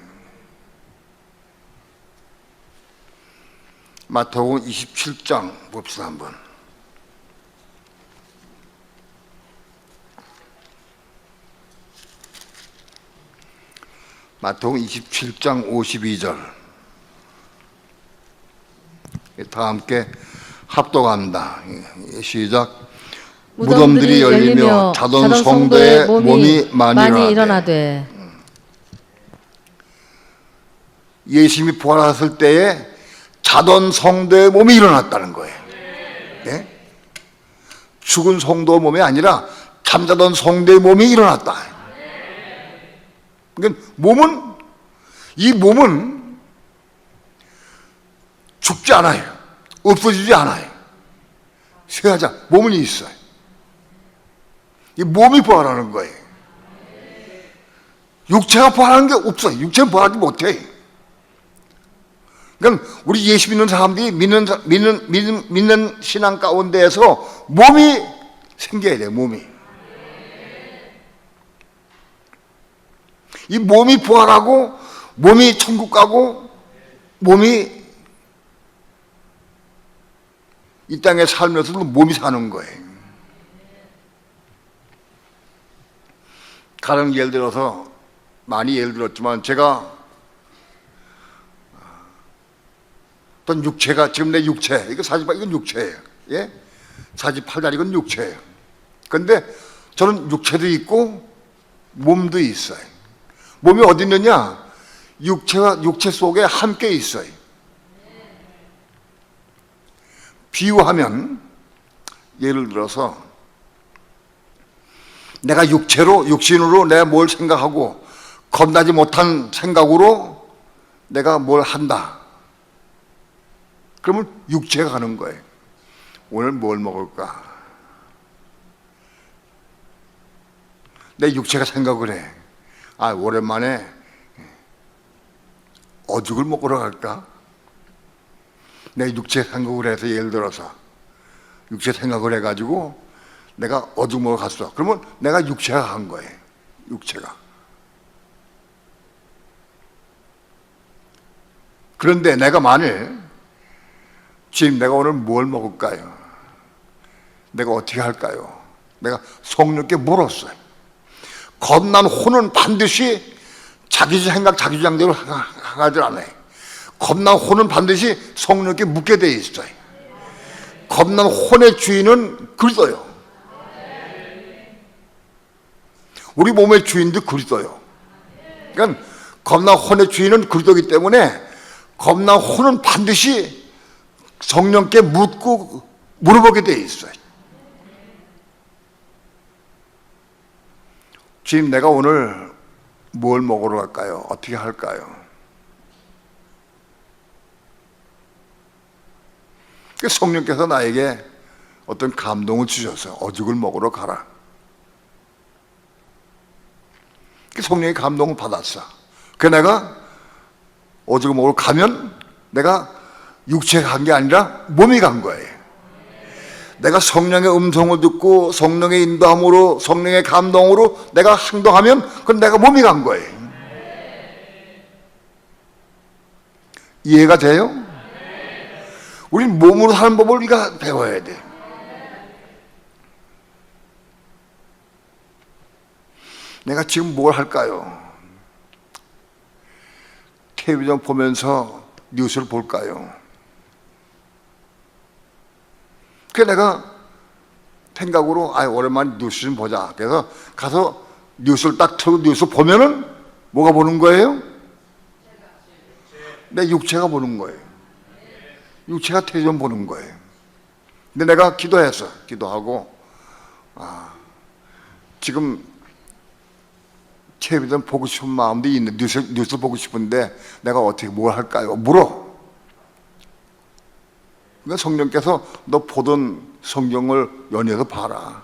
마태복음 27장 봅시다 한번. 마태복음 27장 52절. 다 함께 합독합니다. 시작. 무덤들이 열리며 자던 성도의 몸이 많이 일어나되. 예수님이 부활하셨을 때에 자던 성도의 몸이 일어났다는 거예요. 네? 죽은 성도의 몸이 아니라 잠자던 성도의 몸이 일어났다. 그러니까 이 몸은 죽지 않아요. 없어지지 않아요. 세하자 몸은 있어요. 이 몸이 부활하는 거예요. 육체가 부활하는 게 없어요. 육체는 부활하지 못해. 그러니까 우리 예수 믿는 사람들이 믿는 신앙 가운데에서 몸이 생겨야 돼요. 이 몸이 부활하고 몸이 천국 가고 몸이 이 땅에 살면서도 몸이 사는 거예요. 가령 예를 들어서 많이 예를 들었지만 제가 어떤 육체가 지금 내 육체 이거 사지팔 이건 육체예요. 예? 사지팔다리 이건 육체예요. 그런데 저는 육체도 있고 몸도 있어요. 몸이 어디 있느냐? 육체와 육체 속에 함께 있어요. 비유하면 예를 들어서 내가 육신으로 내가 뭘 생각하고 겁나지 못한 생각으로 내가 뭘 한다. 그러면 육체가 가는 거예요. 오늘 뭘 먹을까? 내 육체가 생각을 해. 아, 오랜만에 어죽을 먹으러 갈까? 내 육체 생각을 해서 예를 들어서 육체 생각을 해가지고 내가 어죽 먹으러 갔어. 그러면 내가 육체가 간 거예요. 육체가. 그런데 내가 만일 주님 내가 오늘 뭘 먹을까요? 내가 어떻게 할까요? 내가 성령께 물었어요. 겁난 혼은 반드시 자기 생각 자기 주장대로 하지 않아요. 겁난 혼은 반드시 성령께 묻게 돼 있어요. 겁난 혼의 주인은 그리스도요. 우리 몸의 주인도 그리스도요. 그러니까 겁난 혼의 주인은 그리스도이기 때문에 겁난 혼은 반드시 성령께 묻고 물어보게 돼 있어요. 주님 내가 오늘 뭘 먹으러 갈까요? 어떻게 할까요? 성령께서 나에게 어떤 감동을 주셔서 어죽을 먹으러 가라. 성령의 감동을 받았어. 그래서 내가 어죽을 먹으러 가면 내가 육체가 간 게 아니라 몸이 간 거예요. 내가 성령의 음성을 듣고 성령의 인도함으로 성령의 감동으로 내가 행동하면 그건 내가 몸이 간 거예요. 이해가 돼요? 우린 몸으로 사는 법을 우리가 배워야 돼. 내가 지금 뭘 할까요? 텔레비전 보면서 뉴스를 볼까요? 그래서 내가 생각으로 오랜만에 뉴스 좀 보자. 그래서 가서 뉴스를 딱 틀고 뉴스 보면은 뭐가 보는 거예요? 내 육체가 보는 거예요. 육체가 텔레비전 보는 거예요. 근데 내가 기도했어. 기도하고 지금 텔레비전 보고 싶은 마음도 있는 뉴스 보고 싶은데 내가 어떻게 뭘 할까요? 물어. 그러니까 성령께서 너 보던 성경을 연해서 봐라.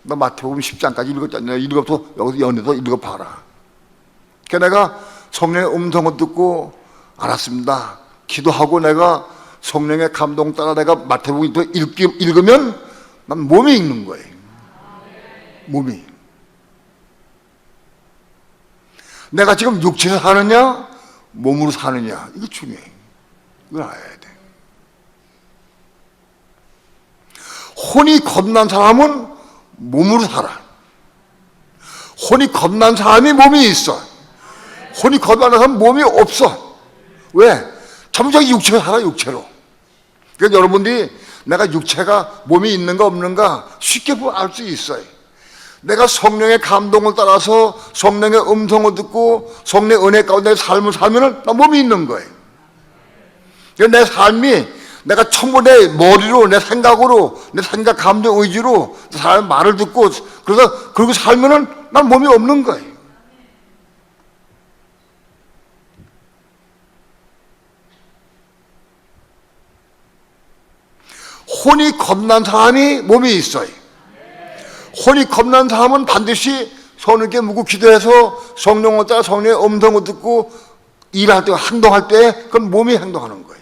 너 마태복음 10장까지 읽었잖아요. 읽어서 여기서 연해서 읽어봐라. 그러니까 내가 성령의 음성을 듣고 알았습니다. 기도하고 내가 성령의 감동 따라 내가 마태복음 읽으면 난 몸이 읽는 거예요. 몸이. 내가 지금 육체에서 사느냐 몸으로 사느냐 이게 중요해. 이걸 알아야 돼. 혼이 겁난 사람은 몸으로 살아. 혼이 겁난 사람이 몸이 있어. 혼이 겁난 사람은 몸이 없어. 왜? 전부 육체로 살아. 육체로. 그러니까 여러분들이 내가 육체가 몸이 있는가 없는가 쉽게 알 수 있어요. 내가 성령의 감동을 따라서 성령의 음성을 듣고 성령의 은혜 가운데 삶을 살면 나 몸이 있는 거예요. 내 삶이 내가 전부 내 머리로 내 생각으로 내 생각 감정 의지로 사람의 말을 듣고 그래서 그러고 살면은 난 몸이 없는 거예요. 혼이 겁난 사람이 몸이 있어요. 혼이 겁난 사람은 반드시 성령께 묻고 기도해서 성령을 따라 성령의 음성을 듣고 일할 때 행동할 때 그건 몸이 행동하는 거예요.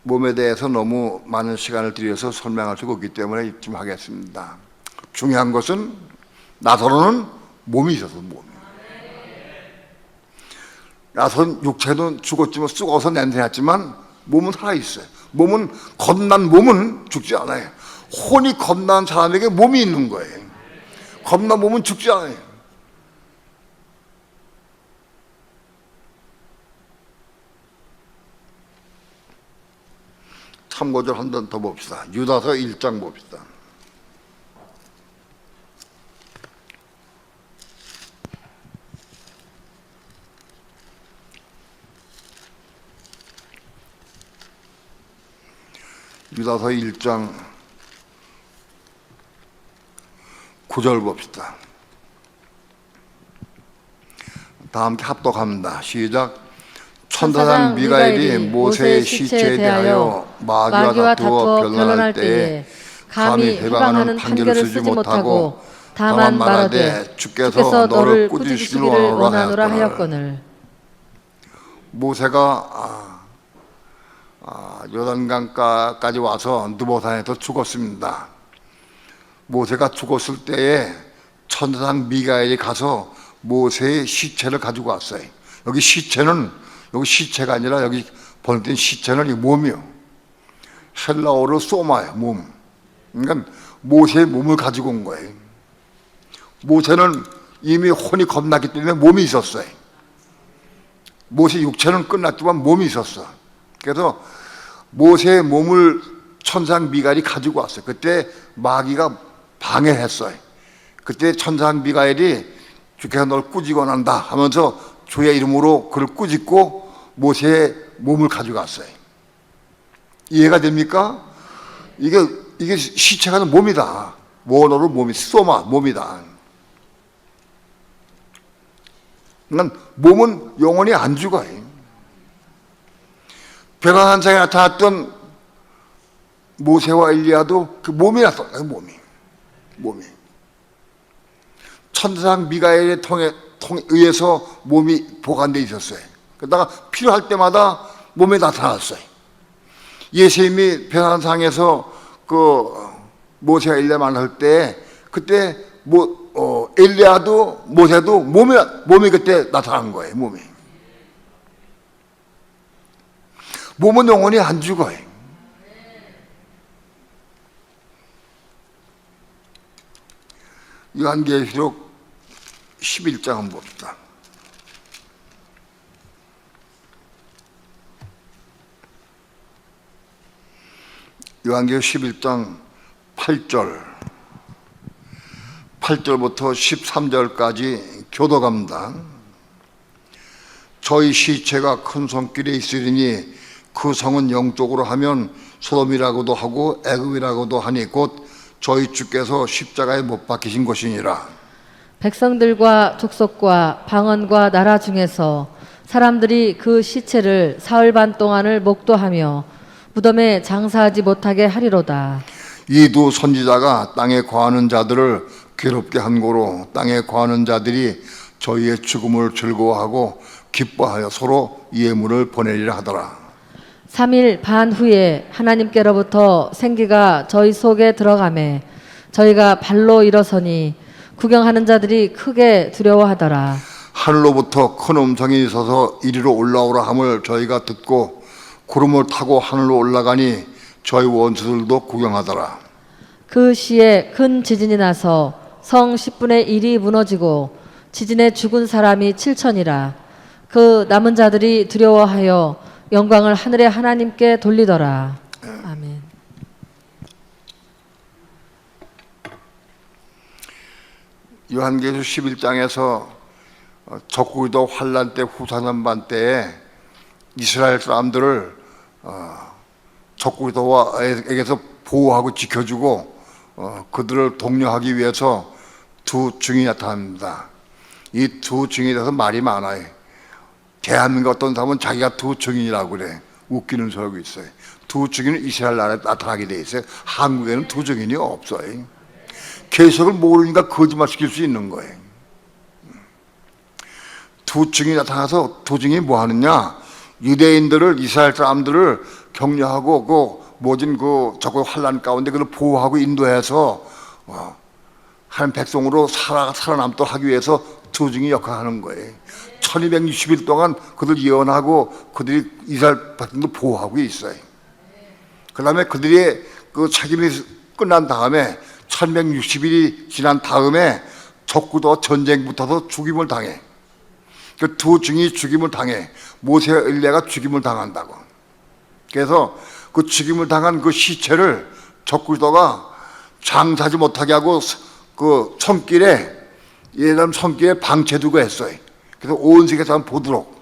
몸에 대해서 너무 많은 시간을 들여서 설명할 수가 없기 때문에 이쯤 하겠습니다. 중요한 것은 나서로는 몸이 있어서 몸이. 나선 육체는 죽었지만 쑥어서 냄새 났지만 몸은 살아있어요. 겁난 몸은 죽지 않아요. 혼이 겁난 사람에게 몸이 있는 거예요. 겁난 몸은 죽지 않아요. 참고절 한 번 더 봅시다. 유다서 1장 봅시다. 유다서 1장 9절 봅시다. 다 함께 합독합니다. 시작. 천사장 미가엘이 모세의 시체에 대하여 마귀와 다투어 변론할 때에 감히 해방하는 판결을 쓰지 못하고 다만 말하되 주께서 너를 꾸짖으시기를 원하노라 하였거늘. 모세가 요단강가까지 와서 느보산에서 죽었습니다. 모세가 죽었을 때에 천사장 미가엘이 가서 모세의 시체를 가지고 왔어요. 여기 시체가 아니라 여기 번역된 시체는 이 몸이요. 헬라어로 소마예요, 몸. 그러니까 모세의 몸을 가지고 온 거예요. 모세는 이미 혼이 겁났기 때문에 몸이 있었어요. 모세 육체는 끝났지만 몸이 있었어. 그래서 모세의 몸을 천상 미가엘이 가지고 왔어요. 그때 마귀가 방해했어요. 그때 천상 미가엘이 주께서 널 꾸짖고 난다 하면서 주의 이름으로 그를 꾸짖고 모세의 몸을 가져갔어요. 이해가 됩니까? 이게 시체가 몸이다. 원어로 몸이 소마 몸이다. 그러니까 몸은 영원히 안 죽어요. 벼랑한상에 나타났던 모세와 엘리야도 그 몸이 나타나요. 몸이 천사장 미가엘의 통에 의해서 몸이 보관되어 있었어요. 그러다가 필요할 때마다 몸에 나타났어요. 예수님이 벼랑상에서 그 모세와 엘리야 만날 때 그때 엘리야도 모세도 몸이 그때 나타난 거예요. 몸은 영원히 안 죽어요. 요한계시록 11장 한번 봅시다. 요한계시록 11장 8절부터 13절까지 교도갑니다. 저희 시체가 큰 손길에 있으리니 그 성은 영적으로 하면 소돔이라고도 하고 애굽이라고도 하니 곧 저희 주께서 십자가에 못 박히신 것이니라. 백성들과 족속과 방언과 나라 중에서 사람들이 그 시체를 사흘 반 동안을 목도하며 무덤에 장사하지 못하게 하리로다. 이 두 선지자가 땅에 거하는 자들을 괴롭게 한 고로 땅에 거하는 자들이 저희의 죽음을 즐거워하고 기뻐하여 서로 예물을 보내리라 하더라. 3일 반 후에 하나님께로부터 생기가 저희 속에 들어가매 저희가 발로 일어서니 구경하는 자들이 크게 두려워하더라. 하늘로부터 큰 음성이 있어서 이리로 올라오라 함을 저희가 듣고 구름을 타고 하늘로 올라가니 저희 원수들도 구경하더라. 그 시에 큰 지진이 나서 성 10분의 1이 무너지고 지진에 죽은 사람이 7천이라. 그 남은 자들이 두려워하여 영광을 하늘의 하나님께 돌리더라. 아멘. 요한계시록 11장에서 적국이도 환란 때 후사년반 때에 이스라엘 사람들을 적국이도에게서 보호하고 지켜주고 그들을 독려하기 위해서 두 증인이 나타납니다. 이 두 증인에 대해서 말이 많아요. 대한민국 어떤 사람은 자기가 두 증인이라고 그래. 웃기는 소리가 있어요. 두 증인은 이스라엘 나라에 나타나게 돼 있어요. 한국에는 두 증인이 없어요. 계속을 모르니까 거짓말 시킬 수 있는 거예요. 두 증인이 나타나서 두 증인이 뭐 하느냐? 유대인들을, 이스라엘 사람들을 격려하고 그 적국 환란 가운데 그를 보호하고 인도해서 하나님 백성으로 살아남도록 하기 위해서 두 증인이 역할하는 거예요. 1260일 동안 그들 예언하고 그들이 이스라엘 백성도 보호하고 있어요. 그 다음에 그들의 그 책임이 끝난 다음에 1160일이 지난 다음에 적구도 전쟁 붙어서 죽임을 당해. 그 두 증인이 죽임을 당해. 모세와 엘리야가 죽임을 당한다고. 그래서 그 죽임을 당한 그 시체를 적구도가 장사하지 못하게 하고 그 손길에 예전 손길에 방치해두고 했어요. 그래서 온 세계에서 보도록.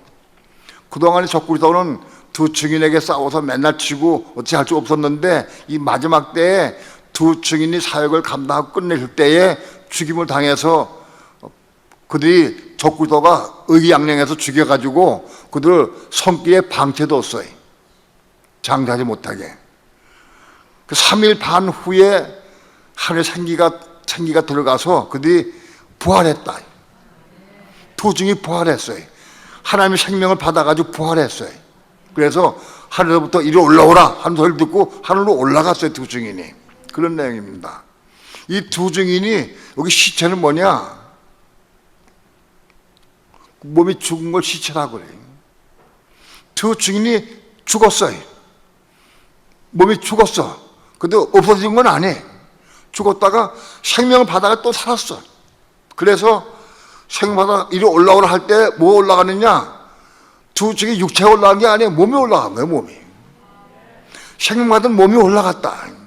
그동안에 적구도는 두 증인에게 싸워서 맨날 치고 어찌 할 수 없었는데 이 마지막 때에 두 증인이 사역을 감당하고 끝낼 때에 죽임을 당해서 그들이 적구도가 의기양양해서 죽여가지고 그들 손길에 방치해뒀어요. 장사하지 못하게. 그 3일 반 후에 하늘에 생기가 들어가서 그들이 부활했다. 두 증이 부활했어요. 하나님의 생명을 받아가지고 부활했어요. 그래서 하늘로부터 이리 올라오라 하는 소리를 듣고 하늘로 올라갔어요. 두 증인이. 그런 내용입니다. 이 두 증인이 여기 시체는 뭐냐? 몸이 죽은 걸 시체라고 그래요. 두 증인이 죽었어요. 몸이 죽었어. 근데 없어진 건 아니에요. 죽었다가 생명을 받아가 또 살았어. 그래서 생명 받아 이리 올라오라 할 때 뭐 올라가느냐? 두 증이 육체가 올라간 게 아니에요. 몸이 올라간 거예요. 몸이. 생명 받은 몸이 올라갔다.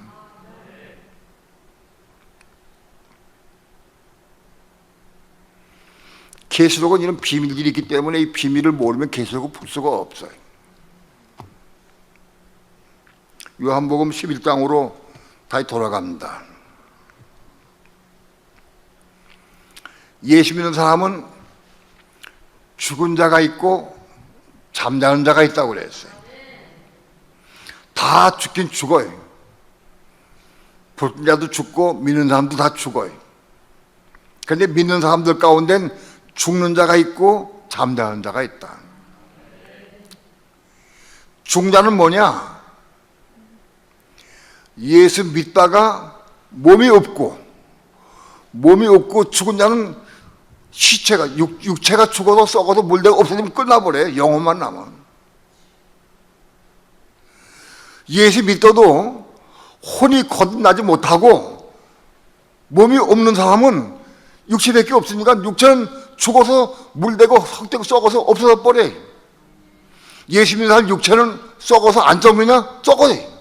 계시록은 이런 비밀들이 있기 때문에 이 비밀을 모르면 계시록을 풀 수가 없어요. 요한복음 11장으로 다시 돌아갑니다. 예수 믿는 사람은 죽은 자가 있고 잠자는 자가 있다고 그랬어요. 다 죽긴 죽어요. 불신자도 죽고 믿는 사람도 다 죽어요. 그런데 믿는 사람들 가운데는 죽는 자가 있고 잠자는 자가 있다. 죽는 자는 뭐냐? 예수 믿다가 몸이 없고 죽은 자는 시체가 육체가 죽어도 썩어도 물대가 없어지면 끝나버려요. 영혼만 남아. 예수 믿어도 혼이 거듭나지 못하고 몸이 없는 사람은 육체밖에 없으니까 육체는 죽어서 물대고 흙대고 썩어서 없어져 버려요. 예수 믿는 사람 육체는 썩어서 안 썩느냐? 썩어져요.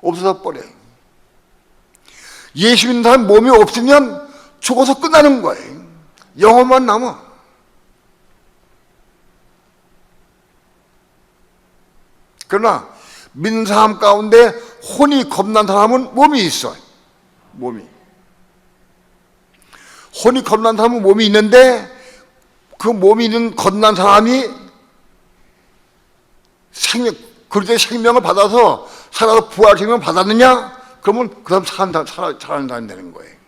없어져 버려요. 예수 믿는 사람 몸이 없으면 죽어서 끝나는 거예요. 영혼만 남아. 그러나 믿는 사람 가운데 혼이 겁난 사람은 몸이 있어요. 혼이 겁난 사람은 몸이 있는데 그 몸이 있는 겁난 사람이 그리스도의 생명을 받아서 살아서 부활 생명을 받았느냐? 그러면 그 사람 살아는 사람이 되는 거예요.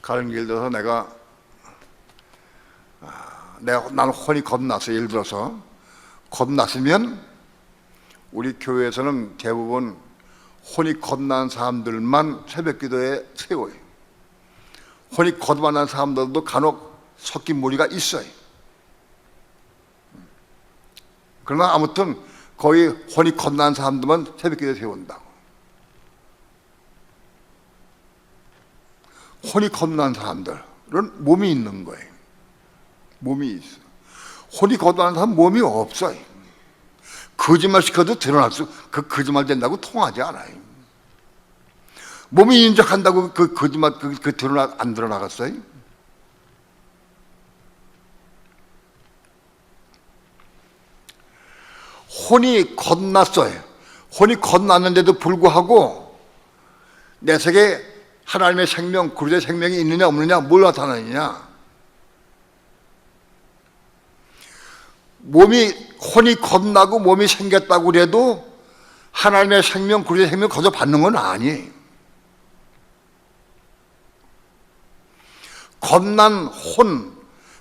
가령 예를 들어서 나는 혼이 겁났어요. 예를 들어서 겁났으면 우리 교회에서는 대부분 혼이 겁난 사람들만 새벽기도에 세워요. 혼이 거듭난 사람들도 간혹 섞인 무리가 있어요. 그러나 아무튼 거의 혼이 겁난 사람들만 새벽기도에 세운다고. 혼이 겁난 사람들은 몸이 있는 거예요. 몸이 있어. 혼이 거듭난 사람은 몸이 없어요. 거짓말 시켜도 그 거짓말 된다고 통하지 않아요. 몸이 인정한다고 그 거짓말 안 드러나갔어요? 혼이 겁났어요. 혼이 겁났는데도 불구하고 내 속에 하나님의 생명, 그리스도의 생명이 있느냐 없느냐 뭘 나타내느냐? 혼이 겁나고 몸이 생겼다고 그래도 하나님의 생명, 그리스도의 생명 거저 받는 건 아니에요. 겁난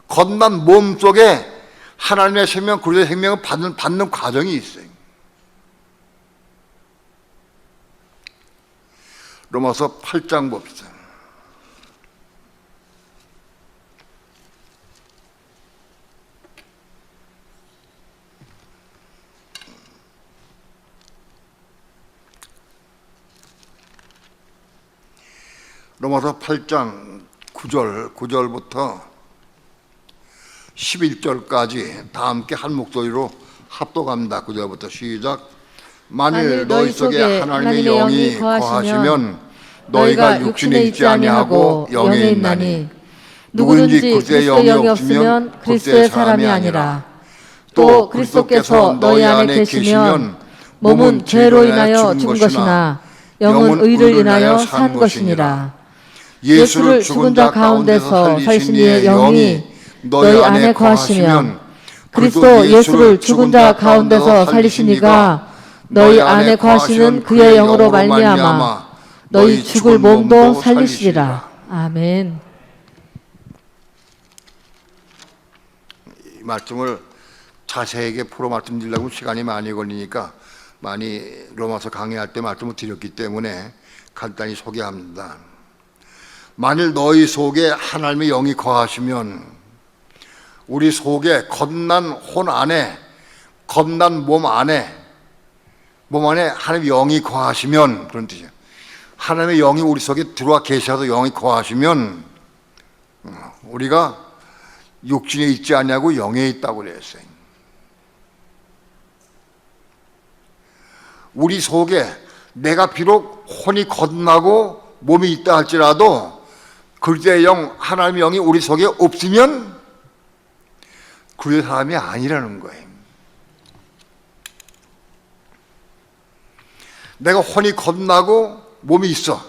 겁난 몸 속에 하나님의 생명, 그리스도의 생명을 받는 과정이 있어요. 로마서 8장 봅시다. 로마서 8장 9절부터 11절까지 다 함께 한 목소리로 합독합니다. 9절부터 시작. 만일 너희 속에 하나님의 영이 거하시면 너희가 육신에 있지 아니하고 영에 있나니 누구든지 그리스도의 영이 없으면 그리스도의 사람이 아니라. 또 그리스도께서 너희 안에 계시면 몸은 죄로 인하여 죽은 것이나 영은 의를 인하여 산 것이니라. 예수를 죽은 자 가운데서 살리신 이의 영이 너희 안에 거하시면 그리스도 예수를 죽은 자 가운데서 살리신 이가 너희 안에 거하시는 그의 영으로 말미암아 너희 죽을 몸도 살리시리라. 아멘. 이 말씀을 자세하게 풀어 말씀드리려고 시간이 많이 걸리니까 많이 로마서 강의할 때 말씀을 드렸기 때문에 간단히 소개합니다. 만일 너희 속에 하나님의 영이 거하시면, 우리 속에 겁난 혼 안에, 겁난 몸 안에 하나님의 영이 거하시면, 그런 뜻이에요. 하나님의 영이 우리 속에 들어와 계셔서 영이 거하시면 우리가 육신에 있지 않냐고 영에 있다고 그랬어요. 우리 속에 내가 비록 혼이 겁나고 몸이 있다 할지라도 그리스도의 영, 하나님의 영이 우리 속에 없으면 그리스도의 사람이 아니라는 거예요. 내가 혼이 겁나고 몸이 있어.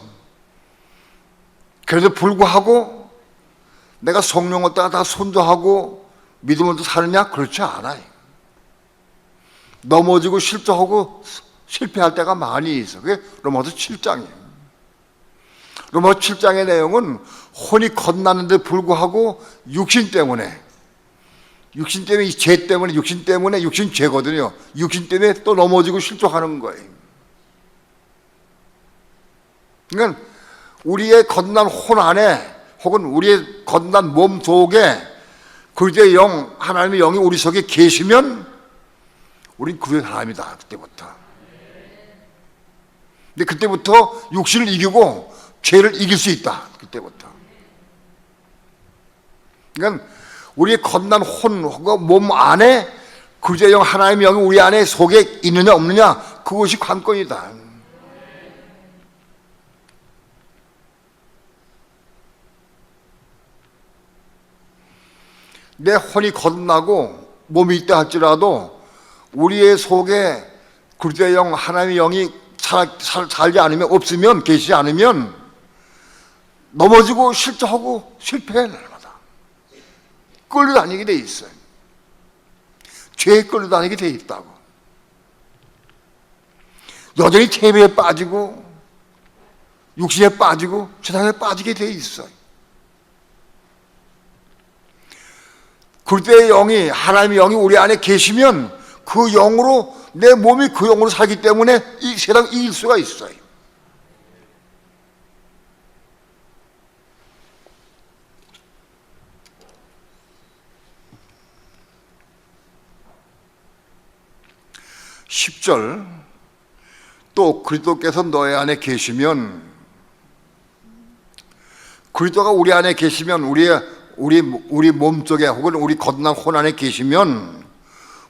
그래도 불구하고 내가 성령을 따라 다 순종하고 믿음으로 사느냐? 그렇지 않아요. 넘어지고 실족하고 실패할 때가 많이 있어. 그게 로마서 7장이에요. 로마서 7장의 내용은 혼이 겁나는데 불구하고 육신 때문에 이 죄 때문에 육신 죄거든요. 육신 때문에 또 넘어지고 실족하는 거예요. 그러니까 우리의 겁난 혼 안에 혹은 우리의 겁난 몸 속에 그리스도의 영, 하나님의 영이 우리 속에 계시면 우린 그리스도의 사람이다. 그때부터. 근데 그때부터 육신을 이기고 죄를 이길 수 있다. 그때부터. 그러니까 우리의 겁난 혼 혹은 몸 안에 그리스도의 영, 하나님의 영이 우리 안에 속에 있느냐 없느냐, 그것이 관건이다. 내 혼이 겁나고 몸이 있다 할지라도 우리의 속에 그리스도의 영, 하나님의 영이 살지 않으면, 없으면, 계시지 않으면 넘어지고 실족하고 실패해. 날마다 끌려다니게 돼 있어요. 죄에 끌려다니게 돼 있다고. 여전히 재배에 빠지고 육신에 빠지고 세상에 빠지게 돼 있어요. 그리스도의 영이, 하나님의 영이 우리 안에 계시면 그 영으로, 내 몸이 그 영으로 살기 때문에 이 세상 이길 수가 있어요. (10절) 또 그리스도께서 너희 안에 계시면, 그리스도가 우리 안에 계시면, 우리 몸속에 혹은 우리 겁난 혼 안에 계시면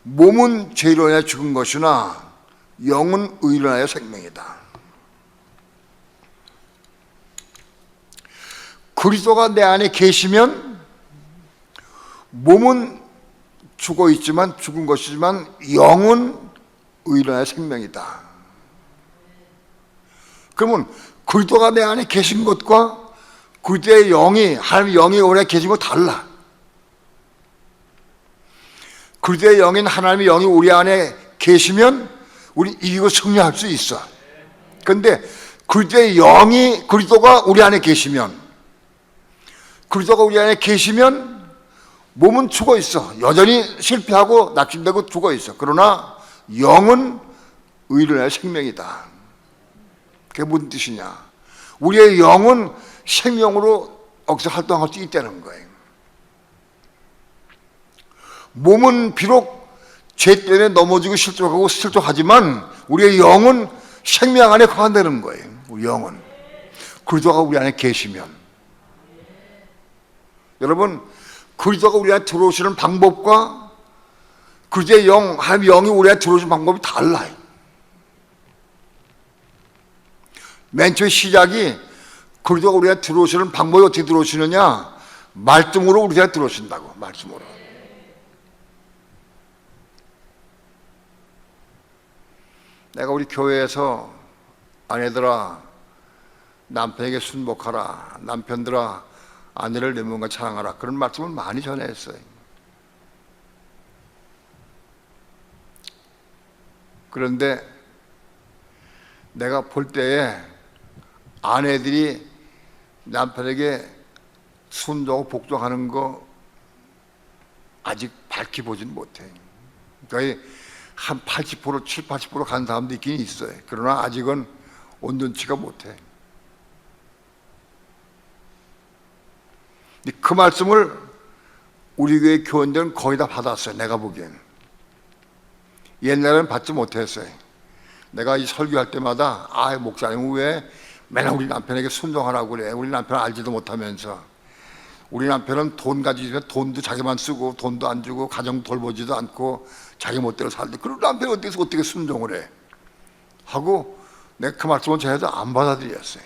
몸은 죄로 인하여 죽은 것이나 영은 의로 인하여 생명이다. 그리스도가 내 안에 계시면 몸은 죽어 있지만, 죽은 것이지만 영은 의로 인하여 생명이다. 그러면 그리스도가 내 안에 계신 것과 그리스도의 영이, 하나님의 영이 우리 안에 계신 거 달라. 그리스도의 영인 하나님의 영이 우리 안에 계시면 우리 이기고 승리할 수 있어. 그런데 그리스도의 영이, 그리스도가 우리 안에 계시면, 그리스도가 우리 안에 계시면 몸은 죽어 있어. 여전히 실패하고 낙심되고 죽어 있어. 그러나 영은 의로 인하여 생명이다. 그게 무슨 뜻이냐? 우리의 영은 생명으로 여기서 활동할 수 있다는 거예요. 몸은 비록 죄 때문에 넘어지고 실족하지만 우리의 영은 생명 안에 거한다는 거예요. 우리 영은. 그리스도가 우리 안에 계시면, 여러분, 그리스도가 우리 안에 들어오시는 방법과 그리스도의 영, 하나님의 영이 우리 안에 들어오시는 방법이 달라요. 맨 처음 시작이 그리스도가 우리 안에 들어오시는 방법이 어떻게 들어오시느냐? 말씀으로 우리 안에 들어오신다고, 말씀으로. 내가 우리 교회에서 아내들아 남편에게 순복하라, 남편들아 아내를 내 몸과 사랑하라, 그런 말씀을 많이 전했어요. 그런데 내가 볼 때에 아내들이 남편에게 순종하고 복종하는 거 아직 밝히 보진 못해. 거의 한 80%, 70, 80%간 사람도 있긴 있어요. 그러나 아직은 온전치가 못해. 그 말씀을 우리 교회 교원들은 거의 다 받았어요. 내가 보기엔. 옛날에는 받지 못했어요. 내가 이 설교할 때마다 목사님은 왜 맨날 우리 남편에게 순종하라고 그래? 우리 남편 알지도 못하면서. 우리 남편은 돈 가지면 돈도 자기만 쓰고 돈도 안 주고 가정 돌보지도 않고 자기 멋대로 살는데 그런 남편이 어떻게 순종을 해? 하고 내가 그 말씀을 전해도 안 받아들였어요.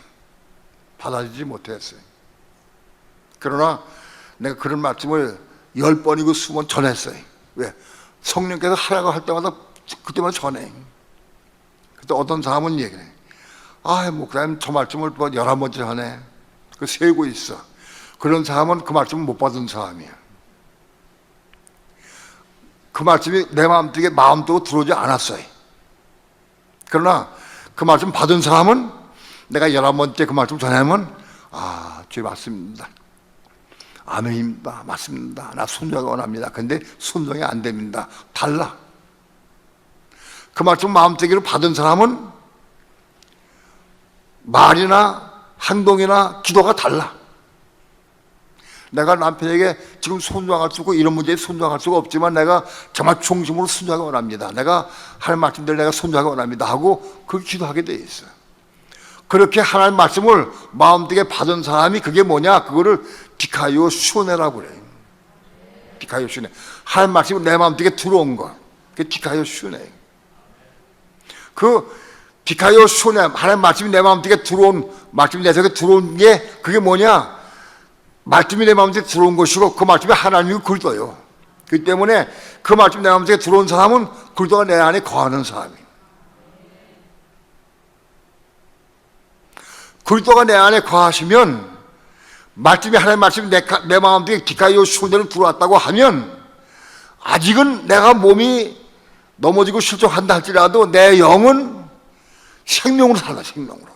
받아들이지 못했어요. 그러나 내가 그런 말씀을 10번이고 20번 전했어요. 왜? 성령께서 하라고 할 때마다 그때마다 전해. 그때 어떤 사람은 얘기해. 목사님 저 말씀을 11번째 전해. 그 세고 있어. 그런 사람은 그 말씀을 못 받은 사람이야. 그 말씀이 내 마음속에 마음속으로 들어오지 않았어요. 그러나 그 말씀 받은 사람은 내가 11번째 그 말씀 전하면 주의 맞습니다. 아멘입니다. 맞습니다. 나 순종하기 원합니다. 근데 순종이 안 됩니다. 달라. 그 말씀 마음속으로 받은 사람은 말이나 행동이나 기도가 달라. 내가 남편에게 지금 순종할 수 있고 이런 문제에 순종할 수가 없지만 내가 정말 중심으로 순종하기 원합니다. 내가 할 말씀대로 내가 순종하기 원합니다 하고 그 기도하게 돼 있어요. 그렇게 하나님 말씀을 마음속에 받은 사람이 그게 뭐냐? 그거를 디카이오 슈네라고 그래요. 디카이오 슈네. 하나님 말씀이 내 마음속에 들어온 거. 그게 디카이오 슈네. 그 디카이오 슈네, 하나님 말씀이 내 마음속에 들어온, 말씀이 내 속에 들어온 게 그게 뭐냐? 말씀이 내 마음속에 들어온 것이고 그 말씀이 하나님이 그리스도예요. 그렇기 때문에 그 말씀이 내 마음속에 들어온 사람은 그리스도가 내 안에 거하는 사람이에요. 그리스도가 내 안에 거하시면 말씀이 하나님의 말씀이 내 마음속에 디카이오 슈네로 들어왔다고 하면 아직은 내가 몸이 넘어지고 실족한다 할지라도 내 영은 생명으로 살아, 생명으로.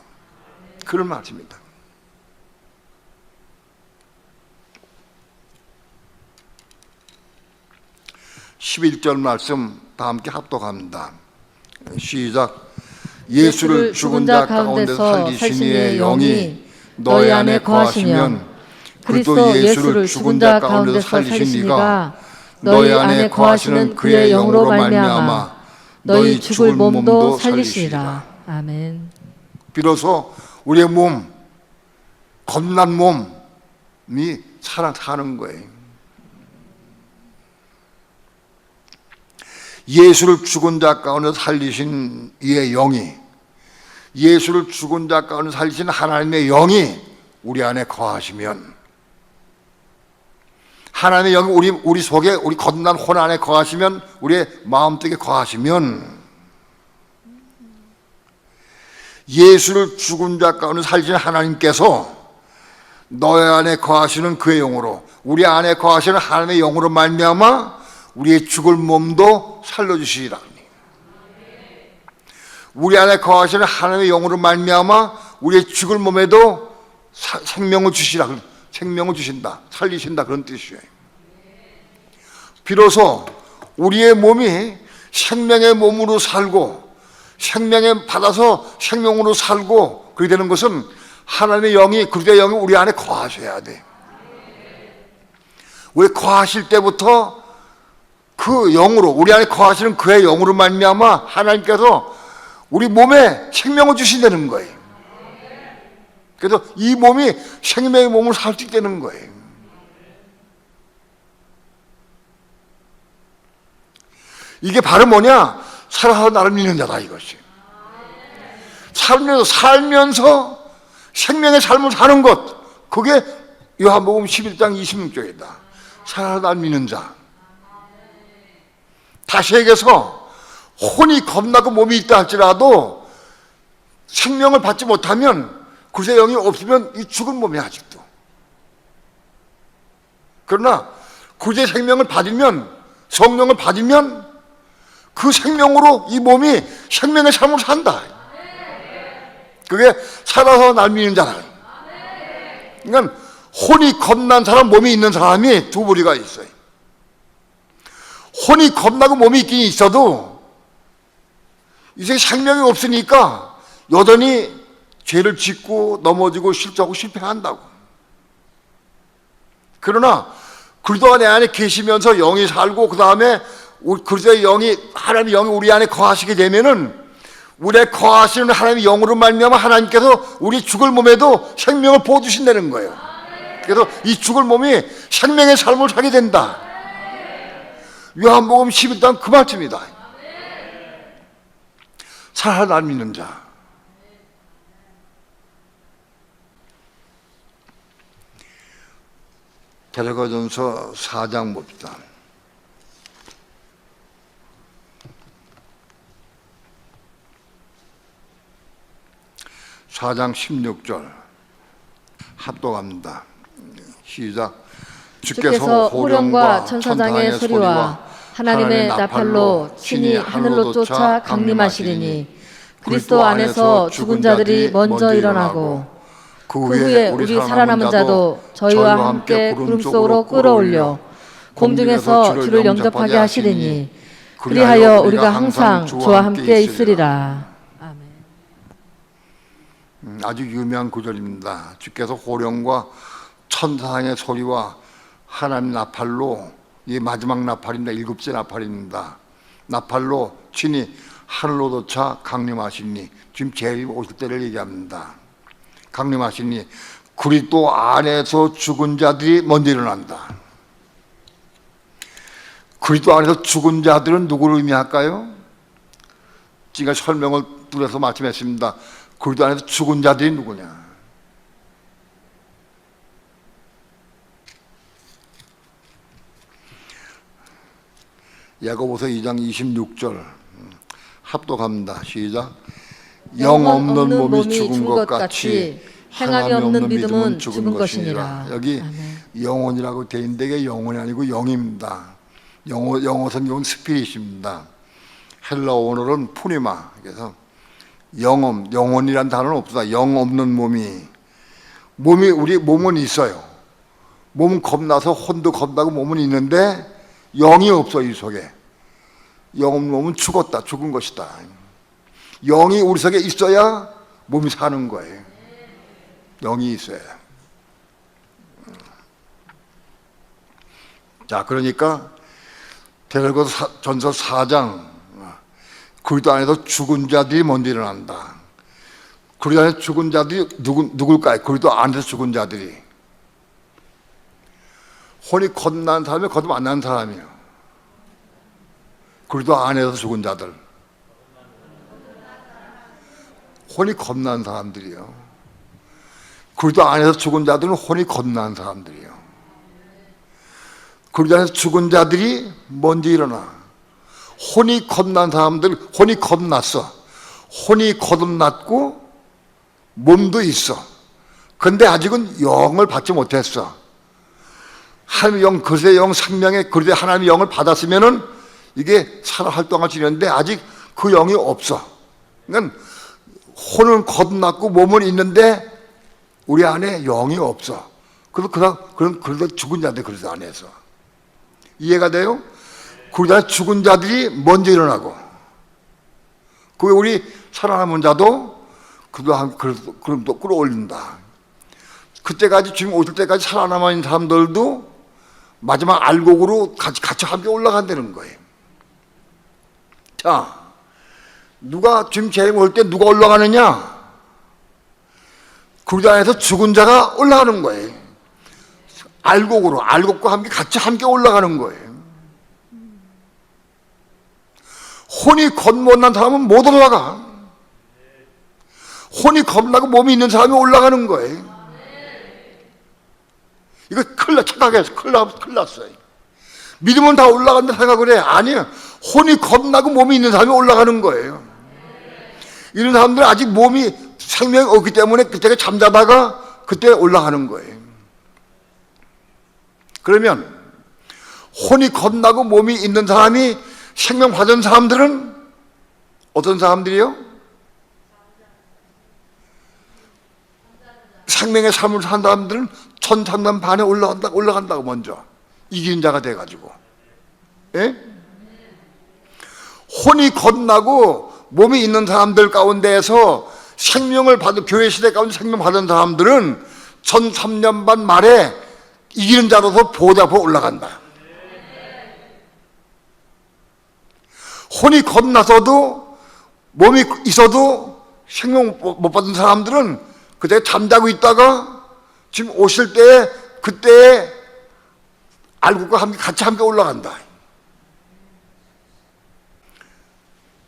그런 말씀입니다. (11절) 말씀 다 함께 합독합니다. 시작. 예수를 죽은 자 가운데서 살리신 이의 영이 너희 안에 거하시면 그리스도 예수를 죽은 자 가운데서 살리신 이가 너희 안에 거하시는 그의 영으로 말미암아 너희 죽을 몸도 살리시리라. 아멘. 비로소 우리의 몸, 겁난 몸이 사는 거예요. 예수를 죽은 자 가운데 살리신 이의 영이, 예수를 죽은 자 가운데 살리신 하나님의 영이 우리 안에 거하시면, 하나님의 영이 우리 속에, 우리 거듭난 혼 안에 거하시면, 우리의 마음속에 거하시면, 예수를 죽은 자 가운데 살리신 하나님께서 너희 안에 거하시는 그의 영으로, 우리 안에 거하시는 하나님의 영으로 말미암아 우리의 죽을 몸도 살려주시리라. 우리 안에 거하시는 하나님의 영으로 말미암아 우리의 죽을 몸에도 생명을 주시라. 생명을 주신다, 살리신다, 그런 뜻이에요. 비로소 우리의 몸이 생명의 몸으로 살고 생명을 받아서 생명으로 살고 그렇게 되는 것은 하나님의 영이, 그리스도의 영이 우리 안에 거하셔야 돼. 왜 거하실 때부터 그 영으로, 우리 안에 거하시는 그의 영으로 말미암아 하나님께서 우리 몸에 생명을 주신다는 거예요. 그래서 이 몸이 생명의 몸을 살 수 있다는 거예요. 이게 바로 뭐냐? 살아서 나를 믿는 자다, 이것이. 살면서 생명의 삶을 사는 것, 그게 요한복음 11장 26절이다. 살아서 나를 믿는 자. 다시 얘기해서 혼이 겁나고 몸이 있다 할지라도 생명을 받지 못하면, 그리스도의 영이 없으면 이 죽은 몸이야, 아직도. 그러나 그리스도의 생명을 받으면, 성령을 받으면 그 생명으로 이 몸이 생명의 삶을 산다. 그게 살아서 날 믿는 자라. 그러니까 혼이 겁난 사람, 몸이 있는 사람이 두 부류가 있어요. 혼이 겁나고 몸이 있긴 있어도 이제 생명이 없으니까 여전히 죄를 짓고 넘어지고 실수하고 실패한다고. 그러나 그리스도가 내 안에 계시면서 영이 살고 그 다음에 그리스도의 영이, 하나님의 영이 우리 안에 거하시게 되면은 우리의 거하시는 하나님의 영으로 말미암아 하나님께서 우리 죽을 몸에도 생명을 부어주신다는 거예요. 그래서 이 죽을 몸이 생명의 삶을 살게 된다. 요한복음 11장 그 말씀이다. 살아 날 믿는 자. 데살로니가전서 4장 봅시다. 4장 16절 합독합니다. 시작. 주께서 호령과 천사장의 소리와 하나님의 나팔로 친히 하늘로 쫓아 강림하시리니 그리스도 안에서 죽은 자들이 먼저 일어나고 그 후에 우리 살아남은 자도 저희와 함께 구름 속으로 끌어올려 공중에서 주를 영접하게 하시리니 그리하여 우리가 항상 주와 함께 있으리라. 아주 유명한 구절입니다. 주께서 호령과 천사의 소리와 하나님 나팔로, 이 마지막 나팔입니다. 7째 나팔입니다. 나팔로 친히 하늘로 돋아 강림하시니, 지금 제일 오실 때를 얘기합니다. 강림하시니 그리스도 안에서 죽은 자들이 먼저 일어난다. 그리스도 안에서 죽은 자들은 누구를 의미할까요? 제가 설명을 둘러서 말씀했습니다. 그리스도 안에서 죽은 자들이 누구냐? 야고보서 2장 26절 합독합니다. 시작. 영 없는 몸이 죽은 것 같이 행함이 없는 믿음은 죽은 것이니라. 여기 아멘. 영혼이라고 되어 있는데 이게 영혼이 아니고 영입니다. 영어선 이건 스피릿입니다. 헬라어 원어는 푸니마. 그래서 영혼이란 단어는 없다. 영 없는 몸이 우리 몸은 있어요. 몸은 겁나서 혼도 겁나고 몸은 있는데 영이 없어. 이 속에 영 없는 몸은 죽었다. 죽은 것이다. 영이 우리 속에 있어야 몸이 사는 거예요. 영이 있어야. 자, 그러니까 데살로니가전서 4장 그리스도 안에서 죽은 자들이 먼저 일어난다. 그리스도 안에서 죽은 자들이 누굴까요? 그리스도 안에서 죽은 자들이 혼이 거듭난 사람이 거듭 안 난 사람이에요. 그리스도 안에서 죽은 자들, 혼이 겁난 사람들이요. 그리스도 안에서 죽은 자들은 혼이 겁난 사람들이요. 그리스도 안에서 죽은 자들이 먼저 일어나. 혼이 겁난 사람들, 혼이 겁났어. 혼이 거듭났고 몸도 있어. 근데 아직은 영을 받지 못했어. 하나님의 영, 그리스도의 영, 생명의 그리스도의 하나님의 영을 받았으면은 이게 살아 활동할 수 있는데 아직 그 영이 없어. 그러니까 혼은 거듭났고 몸은 있는데 우리 안에 영이 없어. 그래서 죽은 자들 그리스도 안에서. 이해가 돼요? 그러다 죽은 자들이 먼저 일어나고, 그게 우리 살아남은 자도 그럼 또 끌어올린다. 그때까지, 지금 오실 때까지 살아남은 사람들도 마지막 알곡으로 같이 함께 올라간다는 거예요. 자, 누가 지금 제일 올 때 누가 올라가느냐? 굴단에서 죽은 자가 올라가는 거예요. 알곡과 함께 같이 올라가는 거예요. 혼이 겁못난 사람은 못 올라가. 혼이 겁나고 몸이 있는 사람이 올라가는 거예요. 이거 착각해서 큰일 났어요. 믿으면 다 올라간다 생각을 해. 아니에요. 혼이 겁나고 몸이 있는 사람이 올라가는 거예요. 이런 사람들은 아직 몸이 생명이 없기 때문에 그때 잠자다가 그때 올라가는 거예요. 그러면 혼이 겁나고 몸이 있는 사람이 생명 받은 사람들은 어떤 사람들이요? 생명의 삶을 산 사람들은 천상난 반에 올라간다고 먼저 이기는 자가 돼가지고, 예? 혼이 겁나고 몸이 있는 사람들 가운데에서 생명을 받은, 교회 시대 가운데 생명 받은 사람들은 1003년 반 말에 이기는 자로서 보호자 앞으로 올라간다. 혼이 겁나서도 몸이 있어도 생명 못 받은 사람들은 그때 잠자고 있다가 지금 오실 때 그때 알고과 같이 함께 올라간다.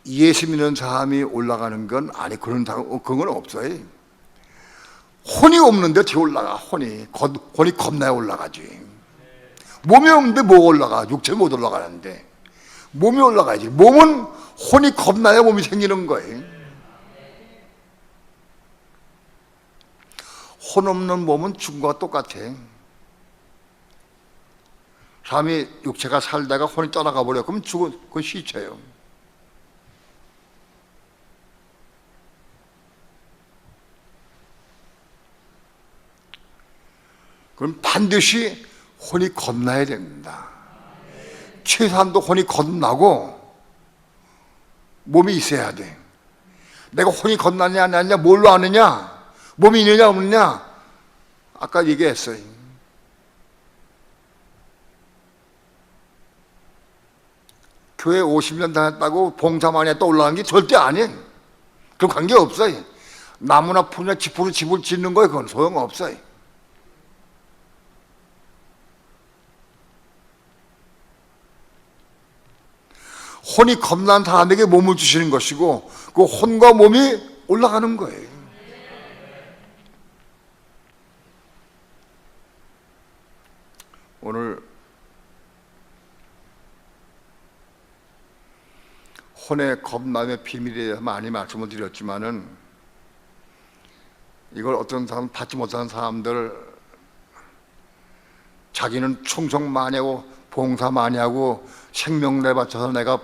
예수 믿는 사람이 올라가는 건 아니, 그런 그건 없어요. 혼이 없는데 어떻게 올라가? 혼이 겁나야 올라가지. 몸이 없는데 뭐 올라가? 육체 못 올라가는데 몸이 올라가야지. 몸은 혼이 겁나야 몸이 생기는 거예요. 혼 없는 몸은 죽은 것과 똑같아. 사람이 육체가 살다가 혼이 떠나가 버려. 그럼 그건 시체예요. 그럼 반드시 혼이 겁나야 됩니다. 최소한도 혼이 겁나고 몸이 있어야 돼. 내가 혼이 겁나냐 안 나냐 뭘로 아느냐? 몸이 있느냐 없느냐? 아까 얘기했어요. 교회 50년 다녔다고 봉사만 했다 올라간 게 절대 아니에요. 그 관계 없어요. 나무나 풀이나 지푸로 집을 짓는 거예요. 그건 소용없어요. 혼이 겁난 사람에게 몸을 주시는 것이고 그 혼과 몸이 올라가는 거예요. 오늘 혼의 겁남의 비밀에 대해서 많이 말씀을 드렸지만은 이걸 어떤 사람 받지 못하는 사람들, 자기는 충성 많이 하고 봉사 많이 하고 생명 내바쳐서 내가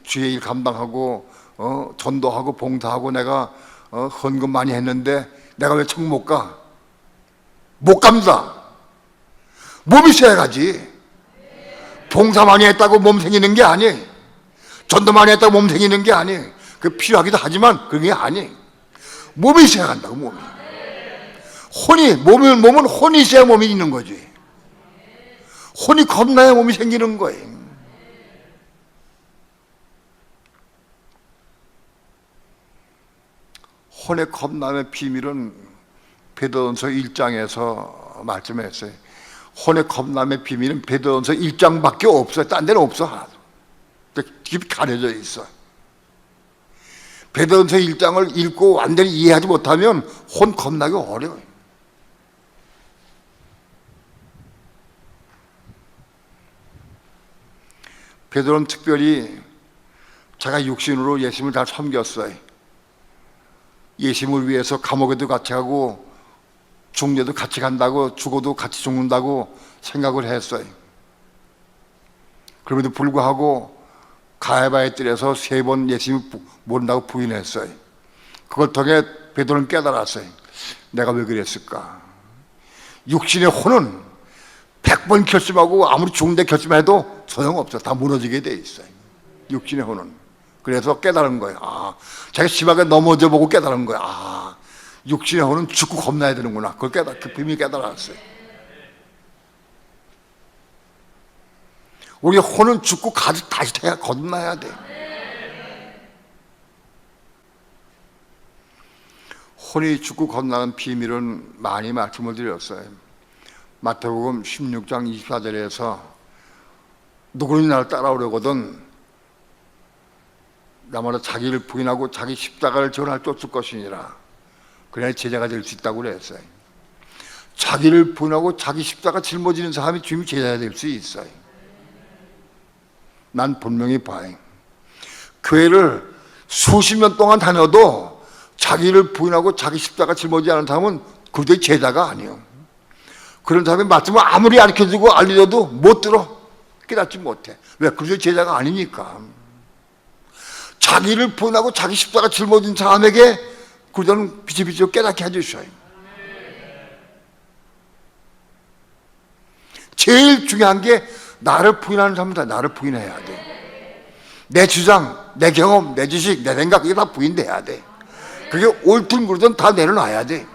주의 일 감당하고 전도하고 봉사하고 내가 헌금 많이 했는데 내가 왜 천국 못 가? 못 갑니다. 몸이 있어야 가지. 봉사 많이 했다고 몸 생기는 게 아니에요. 전도 많이 했다고 몸 생기는 게 아니에요. 그 필요하기도 하지만 그게 아니에요. 몸이 있어야 간다고. 몸이. 몸은 혼이 있어야 몸이 있는 거지. 혼이 겁나야 몸이 생기는 거예요. 혼의 겁남의 비밀은 베드로전서 1장에서 말씀했어요. 혼의 겁남의 비밀은 베드로전서 1장밖에 없어요. 딴 데는 없어. 하나도. 깊이 가려져 있어. 베드로전서 1장을 읽고 완전히 이해하지 못하면 혼 겁나기 어려워요. 베드로는 특별히 제가 육신으로 예수님을 다 섬겼어요. 예수님을 위해서 감옥에도 같이 가고 중녀도 같이 간다고, 죽어도 같이 죽는다고 생각을 했어요. 그럼에도 불구하고 가야바의 뜰에서 3번 예수님을 모른다고 부인했어요. 그걸 통해 베드로는 깨달았어요. 내가 왜 그랬을까? 육신의 혼은 100번 결심하고 아무리 죽는데 결심해도 소용없어. 다 무너지게 돼 있어요. 육신의 혼은. 그래서 깨달은 거예요. 자기가 심하게 넘어져 보고 깨달은 거예요. 육신의 혼은 죽고 겁나야 되는구나. 그걸 그 비밀 깨달았어요. 우리 혼은 죽고 다시 겁나야 돼. 혼이 죽고 건너는 비밀은 많이 말씀을 드렸어요. 마태복음 16장 24절에서 누구는 나를 따라오려거든 나마다 자기를 부인하고 자기 십자가를 전할 쫓을 것이니라. 그래야 제자가 될 수 있다고 그랬어요. 자기를 부인하고 자기 십자가 짊어지는 사람이 주님이 제자가 될 수 있어요. 난 분명히 봐요. 교회를 수십 년 동안 다녀도 자기를 부인하고 자기 십자가 짊어지지 않은 사람은 그들의 제자가 아니에요. 그런 사람이 말씀을 아무리 가르쳐주고 알려줘도 못 들어. 깨닫지 못해. 왜? 그들의 제자가 아니니까. 자기를 부인하고 자기 십자가 짊어진 사람에게 그들은 비치비치 깨닫게 해주셔요. 제일 중요한 게 나를 부인하는 사람이다. 나를 부인해야 돼. 내 주장, 내 경험, 내 지식, 내 생각 이게 다 부인돼야 돼. 그게 옳든 그르든 다 내려놔야 돼.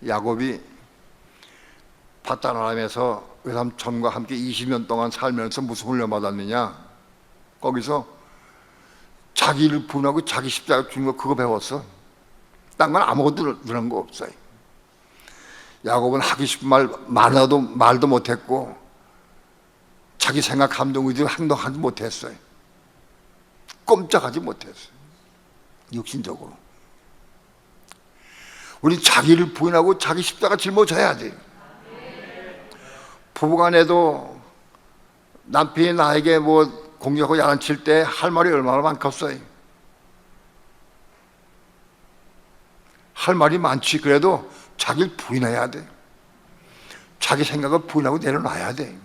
야곱이 파단 아람에서 외삼촌과 함께 20년 동안 살면서 무슨 훈련 받았느냐? 거기서 자기를 부인하고 자기 십자가 주는 거 그거 배웠어. 딴 건 아무것도 그런 거 없어요. 야곱은 하기 싶은 말 많아도 말도 못했고 자기 생각 감동 의지로 행동하지 못했어요. 꼼짝하지 못했어요. 육신적으로. 우리 자기를 부인하고 자기 십자가 짊어져야 돼요. 부부간에도 남편이 나에게 뭐 공격하고 야단칠 때 할 말이 얼마나 많겠어요. 할 말이 많지. 그래도 자기를 부인해야 돼. 자기 생각을 부인하고 내려놔야 돼.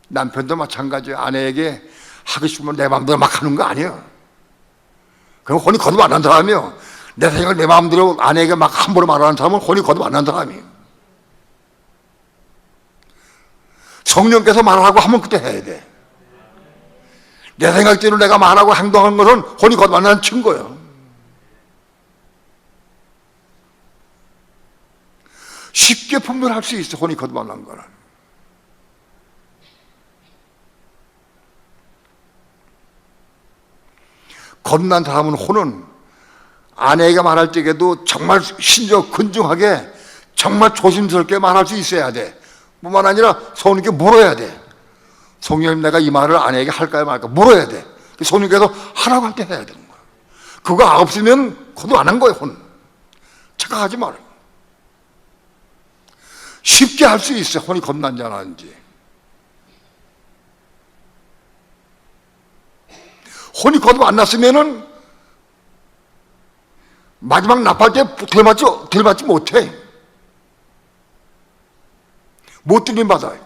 남편도 마찬가지예요. 아내에게 하고 싶으면 내 마음대로 막 하는 거 아니에요. 그럼 혼이 거듭 안 난 사람이요. 내 생각을 내 마음대로 아내에게 막 함부로 말하는 사람은 혼이 거듭 안 난 사람이에요. 성령께서 말하라고 하면 그때 해야 돼. 내 생각대로 내가 말하고 행동하는 것은 혼이 거듭 안 나는 증거예요. 쉽게 분별할 수 있어. 혼이 거듭 안 난 거는. 겁난 사람은 혼은 아내에게 말할 적에도 정말 신적 근중하게 정말 조심스럽게 말할 수 있어야 돼. 뿐만 아니라 성령께 물어야 돼. 성령님 내가 이 말을 아내에게 할까요 말까 물어야 돼. 성령께서 하라고 할 때 해야 되는 거야. 그거 없으면 거듭 안 한 거예요. 혼. 착각하지 말아요. 쉽게 할 수 있어요. 혼이 겁난지 안 하는지. 혼이 거듭 안 났으면은 마지막 납할 때 들맞지 못해. 못 들림 받아요.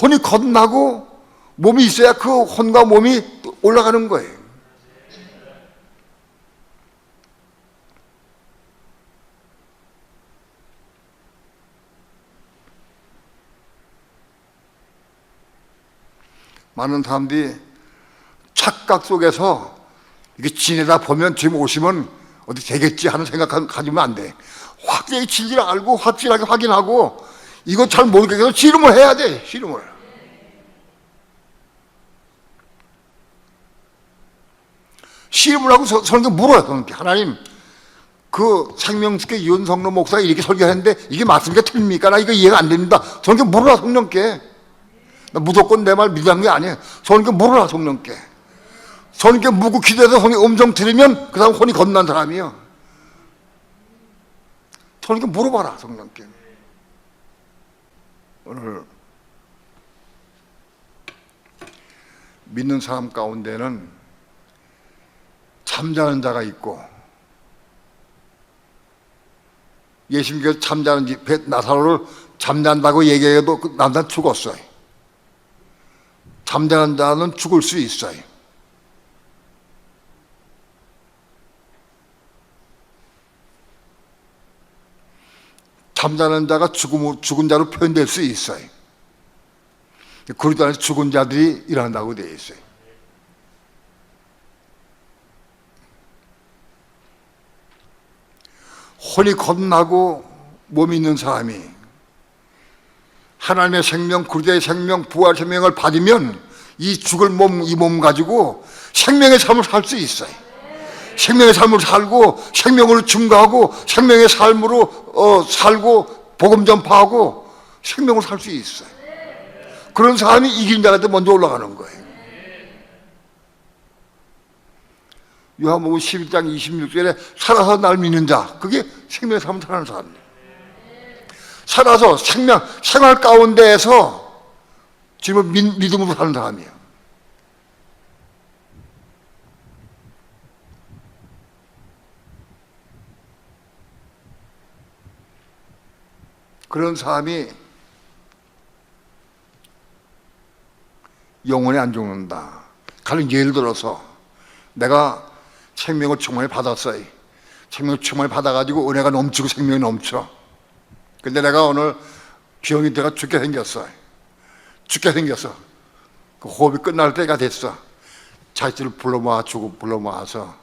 혼이 거듭나고 몸이 있어야 그 혼과 몸이 올라가는 거예요. 많은 사람들이 착각 속에서 이게 지내다 보면 지금 오시면 어디 되겠지 하는 생각 가지면 안 돼. 확실히 진리를 알고 확실하게 확인하고 이거 잘 모르겠어서 씨름을 해야 돼. 씨름을. 씨름을 하고 설교 물어요. 그러니까 하나님 그 생명수교 윤성로 목사가 이렇게 설교했는데 이게 맞습니까? 틀립니까? 나 이거 이해가 안 됩니다. 설교 물어라 성령께. 나 무조건 내 말 믿는 게 아니에요. 성령께 물어라 성령께. 성령께 묻고 기도해서 성령 음성 들으면 그 사람 혼이 건난 사람이에요. 성령께 물어봐라 성령께. 오늘 믿는 사람 가운데는 잠자는 자가 있고 예수님께서 잠자는 나사로를 잠잔다고 얘기해도 그 남자 죽었어요. 잠자는 자는 죽을 수 있어요. 잠자는 자가 죽은 자로 표현될 수 있어요. 그리스도 안에서 죽은 자들이 일어난다고 되어 있어요. 혼이 겁나고 몸이 있는 사람이 하나님의 생명, 그리스도의 생명, 부활 생명을 받으면 이 죽을 몸, 이 몸 가지고 생명의 삶을 살 수 있어요. 생명의 삶을 살고 생명을 증거하고 생명의 삶으로 살고 복음 전파하고 생명을 살 수 있어요. 그런 사람이 이긴 자한테 먼저 올라가는 거예요. 요한복음 11장 26절에 살아서 날 믿는 자, 그게 생명의 삶을 사는 사람이에요. 살아서 생활 가운데에서 지금 믿음으로 사는 사람이에요. 그런 사람이 영원히 안 죽는다. 가령 예를 들어서 내가 생명을 충만히 받았어요. 생명을 충만히 받아가지고 은혜가 넘치고 생명이 넘쳐. 근데 내가 오늘 병이 돼가 죽게 생겼어. 그 호흡이 끝날 때가 됐어. 자식들을 불러 모아서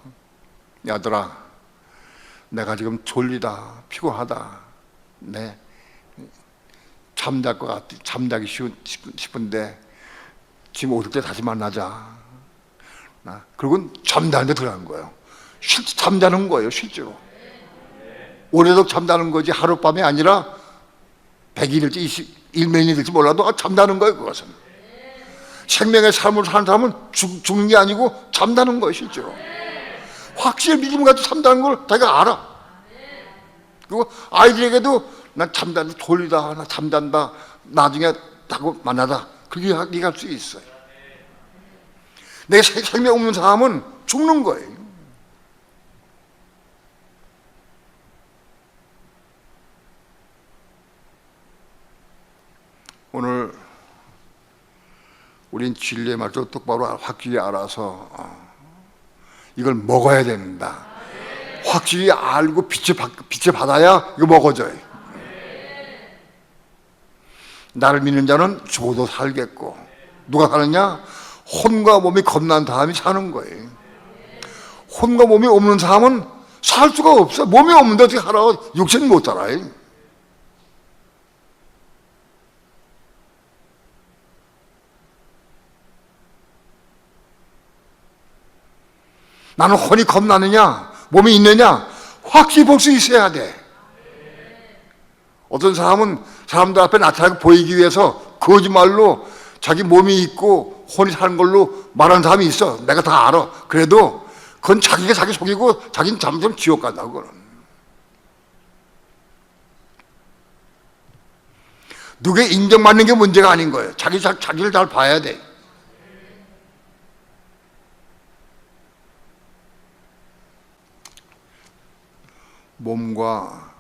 야들아, 내가 지금 졸리다, 피곤하다, 네, 잠잘 것 같아, 잠자기 싶은데 지금 오실 때 다시 만나자. 그리고 잠자는 데 들어간 거예요. 잠자는 거예요, 실제로. 오래도록 잠자는 거지 하룻밤이 아니라 100일일지 1년이 될지 몰라도 잠자는 거예요. 그것은 생명의 삶을 사는 사람은 죽는 게 아니고 잠자는 거예요, 실제로. 확실히 믿음 가지고 잠자는 걸 자기가 알아. 그리고 아이들에게도 난 잠자는데 졸리다, 나 잠잔다, 나중에 하고 만나다, 그렇게 얘기할 수 있어요. 내 생명 없는 사람은 죽는 거예요. 오늘 우린 진리의 말도 똑바로 확실히 알아서 이걸 먹어야 된다. 확실히 알고 빛을 받아야 이거 먹어져요. 나를 믿는 자는 죽어도 살겠고, 누가 사느냐? 혼과 몸이 겁난 사람이 사는 거예요. 혼과 몸이 없는 사람은 살 수가 없어. 몸이 없는데 어떻게 살아? 육체는 못 살아요. 나는 혼이 겁나느냐? 몸이 있느냐? 확실히 볼 수 있어야 돼. 어떤 사람은 사람들 앞에 나타나고 보이기 위해서 거짓말로 자기 몸이 있고 혼이 사는 걸로 말하는 사람이 있어. 내가 다 알아. 그래도 그건 자기가 자기 속이고 자기는 잠시만 지옥 간다고. 그거는. 누구의 인정받는 게 문제가 아닌 거예요. 자기를 잘 봐야 돼. 몸과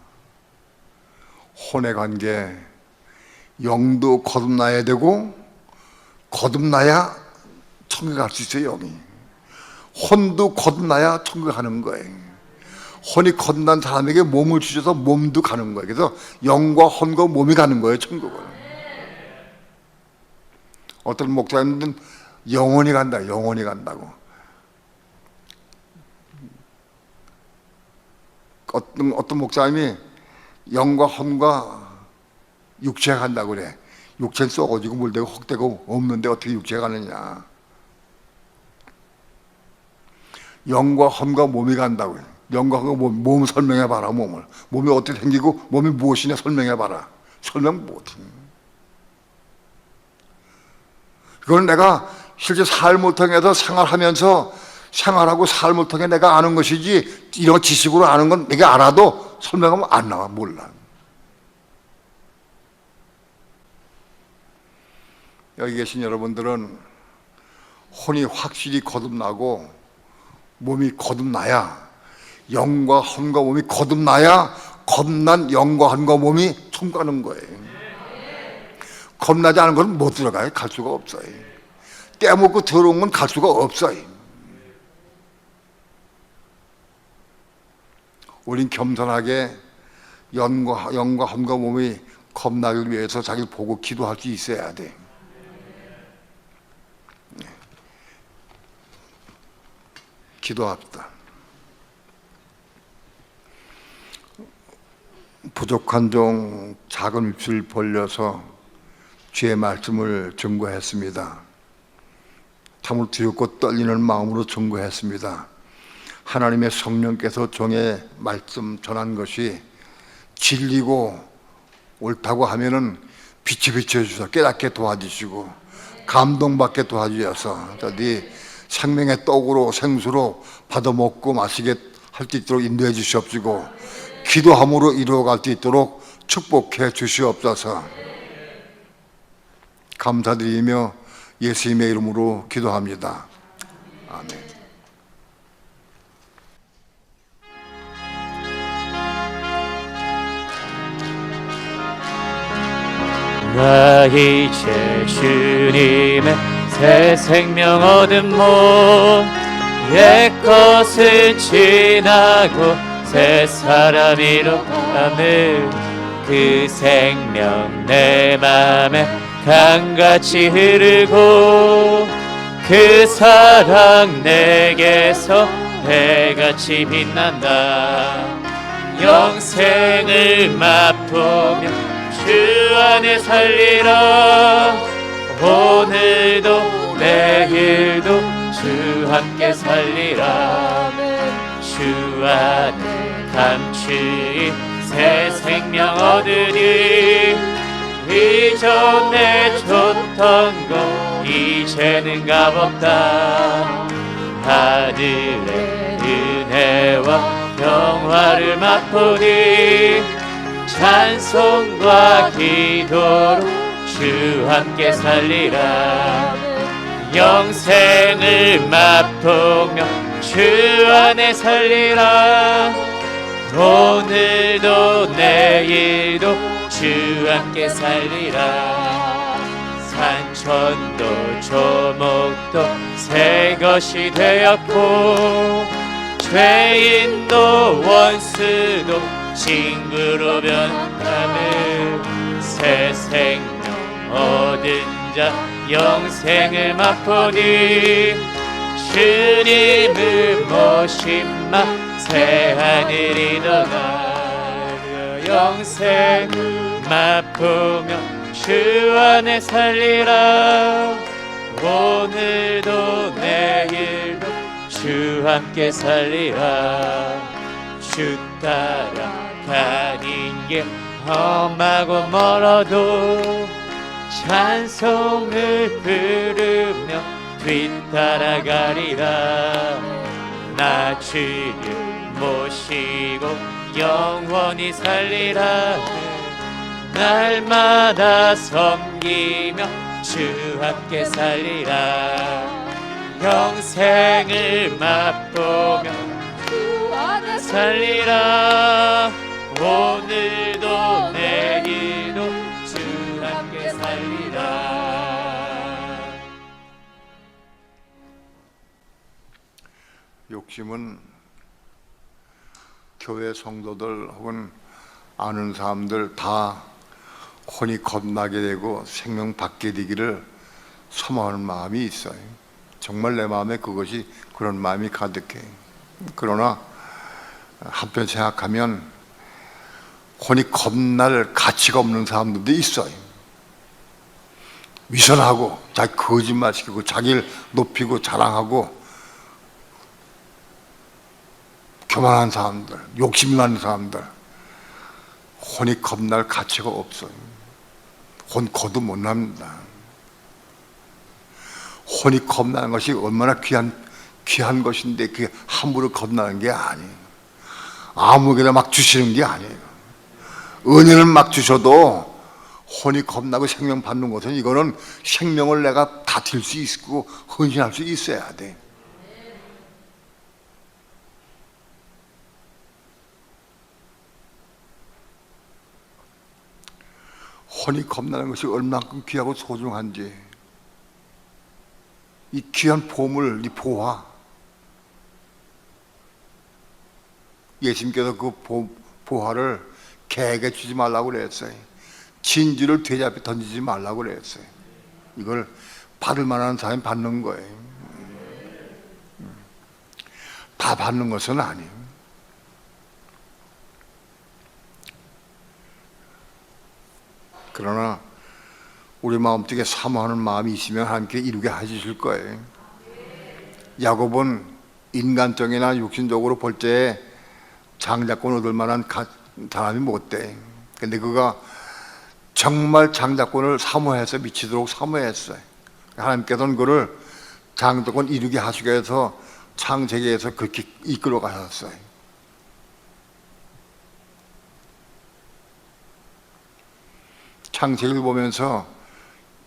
혼의 관계, 영도 거듭나야 되고 거듭나야 천국에 갈 수 있어요. 영이. 혼도 거듭나야 천국에 가는 거예요. 혼이 거듭난 사람에게 몸을 주셔서 몸도 가는 거예요. 그래서 영과 혼과 몸이 가는 거예요, 천국을. 어떤 목사님들은 영원히 간다, 영원히 간다고. 어떤 목사님이 영과 혼과 육체가 간다고 그래. 육체는 썩어지고 물되고 헛되고 없는데 어떻게 육체가 가느냐. 영과 혼과 몸이 간다고 그래. 영과 혼과 몸을 설명해봐라. 몸이 어떻게 생기고 몸이 무엇이냐 설명해봐라. 설명 못해. 그건 내가 실제 삶을 통해서 생활하고 삶을 통해 내가 아는 것이지, 이런 지식으로 아는 건 내가 알아도 설명하면 안 나와. 몰라. 여기 계신 여러분들은 혼이 확실히 거듭나고 몸이 거듭나야, 영과 혼과 몸이 거듭나야 겁난 영과 혼과 몸이 통과하는 거예요. 겁나지 않은 건 못 들어가요. 갈 수가 없어요. 떼먹고 더러운 건 갈 수가 없어요. 우린 겸손하게 영과 혼과 몸이 겁나기 위해서 자기를 보고 기도할 수 있어야 돼. 기도합시다. 부족한 종 작은 입술 벌려서 주의 말씀을 증거했습니다. 참으로 두렵고 떨리는 마음으로 증거했습니다. 하나님의 성령께서 종의 말씀 전한 것이 진리고 옳다고 하면은 빛이 비춰주셔서 깨닫게 도와주시고 감동받게 도와주셔서 네 생명의 떡으로 생수로 받아 먹고 마시게 할 수 있도록 인도해 주시옵시고 기도함으로 이루어갈 수 있도록 축복해 주시옵소서. 감사드리며 예수님의 이름으로 기도합니다. 아멘. 나 이제 주님의 새 생명 얻은 몸 옛것은 지나고 새 사람이로 가는 그 생명 내 맘에 강같이 흐르고 그 사랑 내게서 해같이 빛난다. 영생을 맛보며 주 안에 살리라. 오늘도 내일도 주 함께 살리라. 주 안에 감추인 새 생명 얻으니 이전에 줬던 거 이제는 값없다. 하늘의 은혜와 평화를 맛보니 찬송과 기도로 주 함께 살리라. 영생을 맛보며 주 안에 살리라. 오늘도 내일도 주 함께 살리라. 산천도 조목도 새 것이 되었고 죄인도 원수도 친구로 변하는 새 생명 얻은 자 영생을 맛보니 주님을 모심마 새 하늘이 떠나 영생을 맛보며 주 안에 살리라. 오늘도 내일도 주 함께 살리라. 주 따라 가는 길 험하고 멀어도 찬송을 부르며 뒤따라가리라. 나 주를 모시고 영원히 살리라. 날마다 섬기며 주 함께 살리라. 영생을 맛보며 주 안에 살리라. 오늘도 내일도 주 함께 살리라. 욕심은 교회 성도들 혹은 아는 사람들 다 혼이 겁나게 되고 생명 받게 되기를 소망하는 마음이 있어요. 정말 내 마음에 그것이 그런 마음이 가득해. 그러나 한편 생각하면 혼이 겁날 가치가 없는 사람들도 있어요. 위선하고 자기 거짓말시키고 자기를 높이고 자랑하고 교만한 사람들, 욕심나는 사람들, 혼이 겁날 가치가 없어요. 혼 거두 못 납니다. 혼이 겁나는 것이 얼마나 귀한 것인데 그게 함부로 겁나는 게 아니에요. 아무에게나 막 주시는 게 아니에요. 은혜는 막 주셔도 혼이 겁나고 생명 받는 것은 이거는 생명을 내가 다툴 수 있고 헌신할 수 있어야 돼. 혼이 겁나는 것이 얼마큼 귀하고 소중한지, 이 귀한 보물, 이 보화, 예수님께서 그 보화를 개에게 주지 말라고 그랬어요. 진주를 돼지 앞에 던지지 말라고 그랬어요. 이걸 받을 만한 사람이 받는 거예요. 다 받는 것은 아니에요. 그러나 우리 마음속에 사모하는 마음이 있으면 하나님께 이루게 해주실 거예요. 야곱은 인간적이나 육신적으로 볼 때 장자권 얻을 만한 사람이 못 돼. 근데 그가 정말 장자권을 사모해서 미치도록 사모했어요. 하나님께서는 그를 장자권 이루게 하시기 위해서 창세기에서 그렇게 이끌어 가셨어요. 창세기를 보면서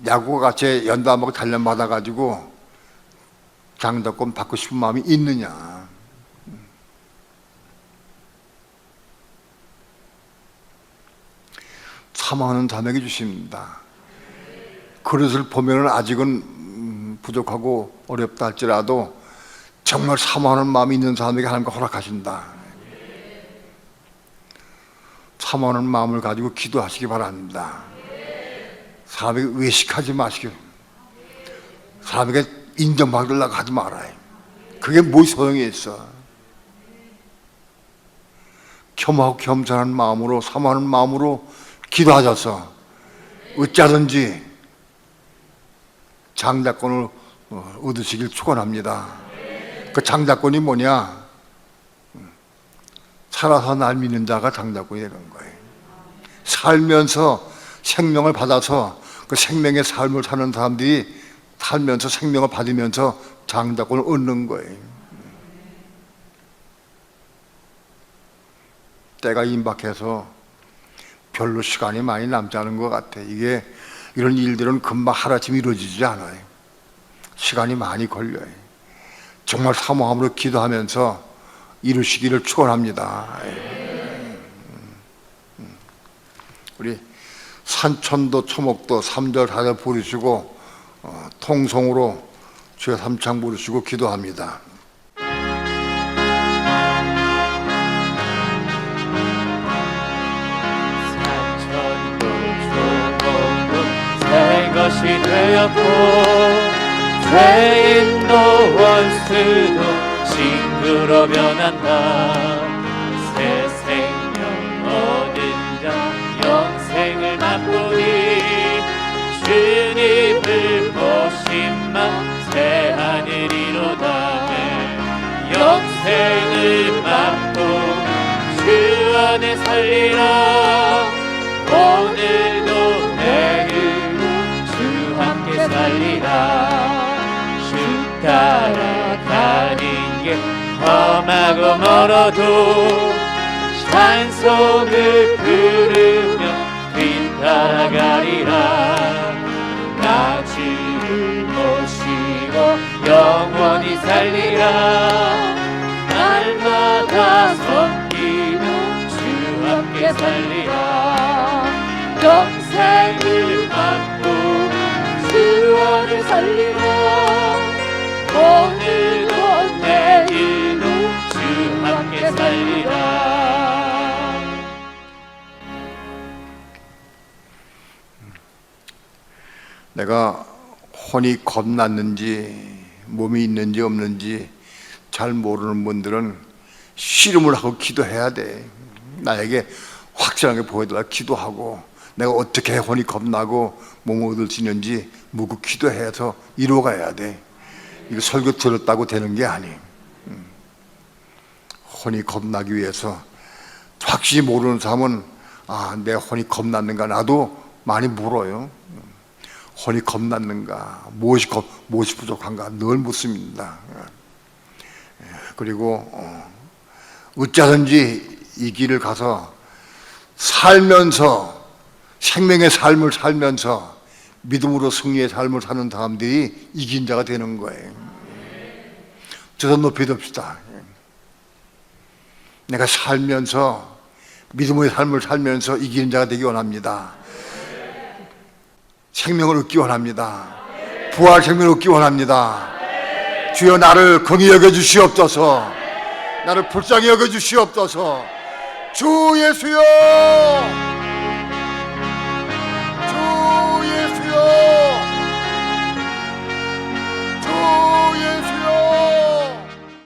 야구가 같이 연단하고 단련 받아가지고 장자권 받고 싶은 마음이 있느냐? 사모하는 자에게 주십니다. 그릇을 보면은 아직은 부족하고 어렵다 할지라도 정말 사모하는 마음이 있는 사람에게 하나님께 허락하신다. 사모하는 마음을 가지고 기도하시기 바랍니다. 사람에게 외식하지 마시고 사람에게 인정받으려고 하지 말아요. 그게 뭐 소용이 있어. 겸하고 겸손한 마음으로 사모하는 마음으로 기도하셔서 어찌하든지 장자권을 얻으시길 축원합니다. 그 장자권이 뭐냐? 살아서 날 믿는 자가 장자권이 되는 거예요. 살면서 생명을 받아서 그 생명의 삶을 사는 사람들이 살면서 생명을 받으면서 장자권을 얻는 거예요. 때가 임박해서 별로 시간이 많이 남지 않은 것 같아. 이런 일들은 금방 하루아침에 이루어지지 않아요. 시간이 많이 걸려요. 정말 사모함으로 기도하면서 이루시기를 축원합니다. 우리 산천도 초목도 3절 4절 부르시고 통성으로 주여 삼창 부르시고 기도합니다. 것이 되었고 죄인도 원수도 친구로 변한다. 새 생명 얻은 자 영생을 맛보니 주님을 보신만 새 하늘이로다. 영생을 맛보 주 안에 살리라. 오늘도 내일도 주 함께 살리라. 주 따라가는 게 험하고 멀어도 찬송을 부르며 뒤따라가리라. 나 주를 모시고 영원히 살리라. 날마다 섬기며 주 함께 살리라. 영생을 받고 주 안에 살리라. 오늘도 내일도 주 함께 살리라. 내가 혼이 겁났는지 몸이 있는지 없는지 잘 모르는 분들은 씨름을 하고 기도해야 돼. 나에게 확실하게 보여달라 기도하고 내가 어떻게 혼이 겁나고 몸을 얻을 수 있는지 묻고 기도해서 이루어가야 돼. 이거 설교 들었다고 되는 게 아니. 혼이 겁나기 위해서 확실히 모르는 사람은 내 혼이 겁났는가 나도 많이 물어요. 혼이 겁났는가 무엇이 부족한가 늘 묻습니다. 그리고 어쩌든지 이 길을 가서 살면서 생명의 삶을 살면서 믿음으로 승리의 삶을 사는 사람들이 이긴 자가 되는 거예요. 저 손 높이 듭시다. 내가 살면서 믿음의 삶을 살면서 이기는 자가 되기 원합니다. 생명을 얻기 원합니다. 부활 생명을 얻기 원합니다. 주여 나를 긍휼히 여겨주시옵소서. 나를 불쌍히 여겨주시옵소서. 주 예수여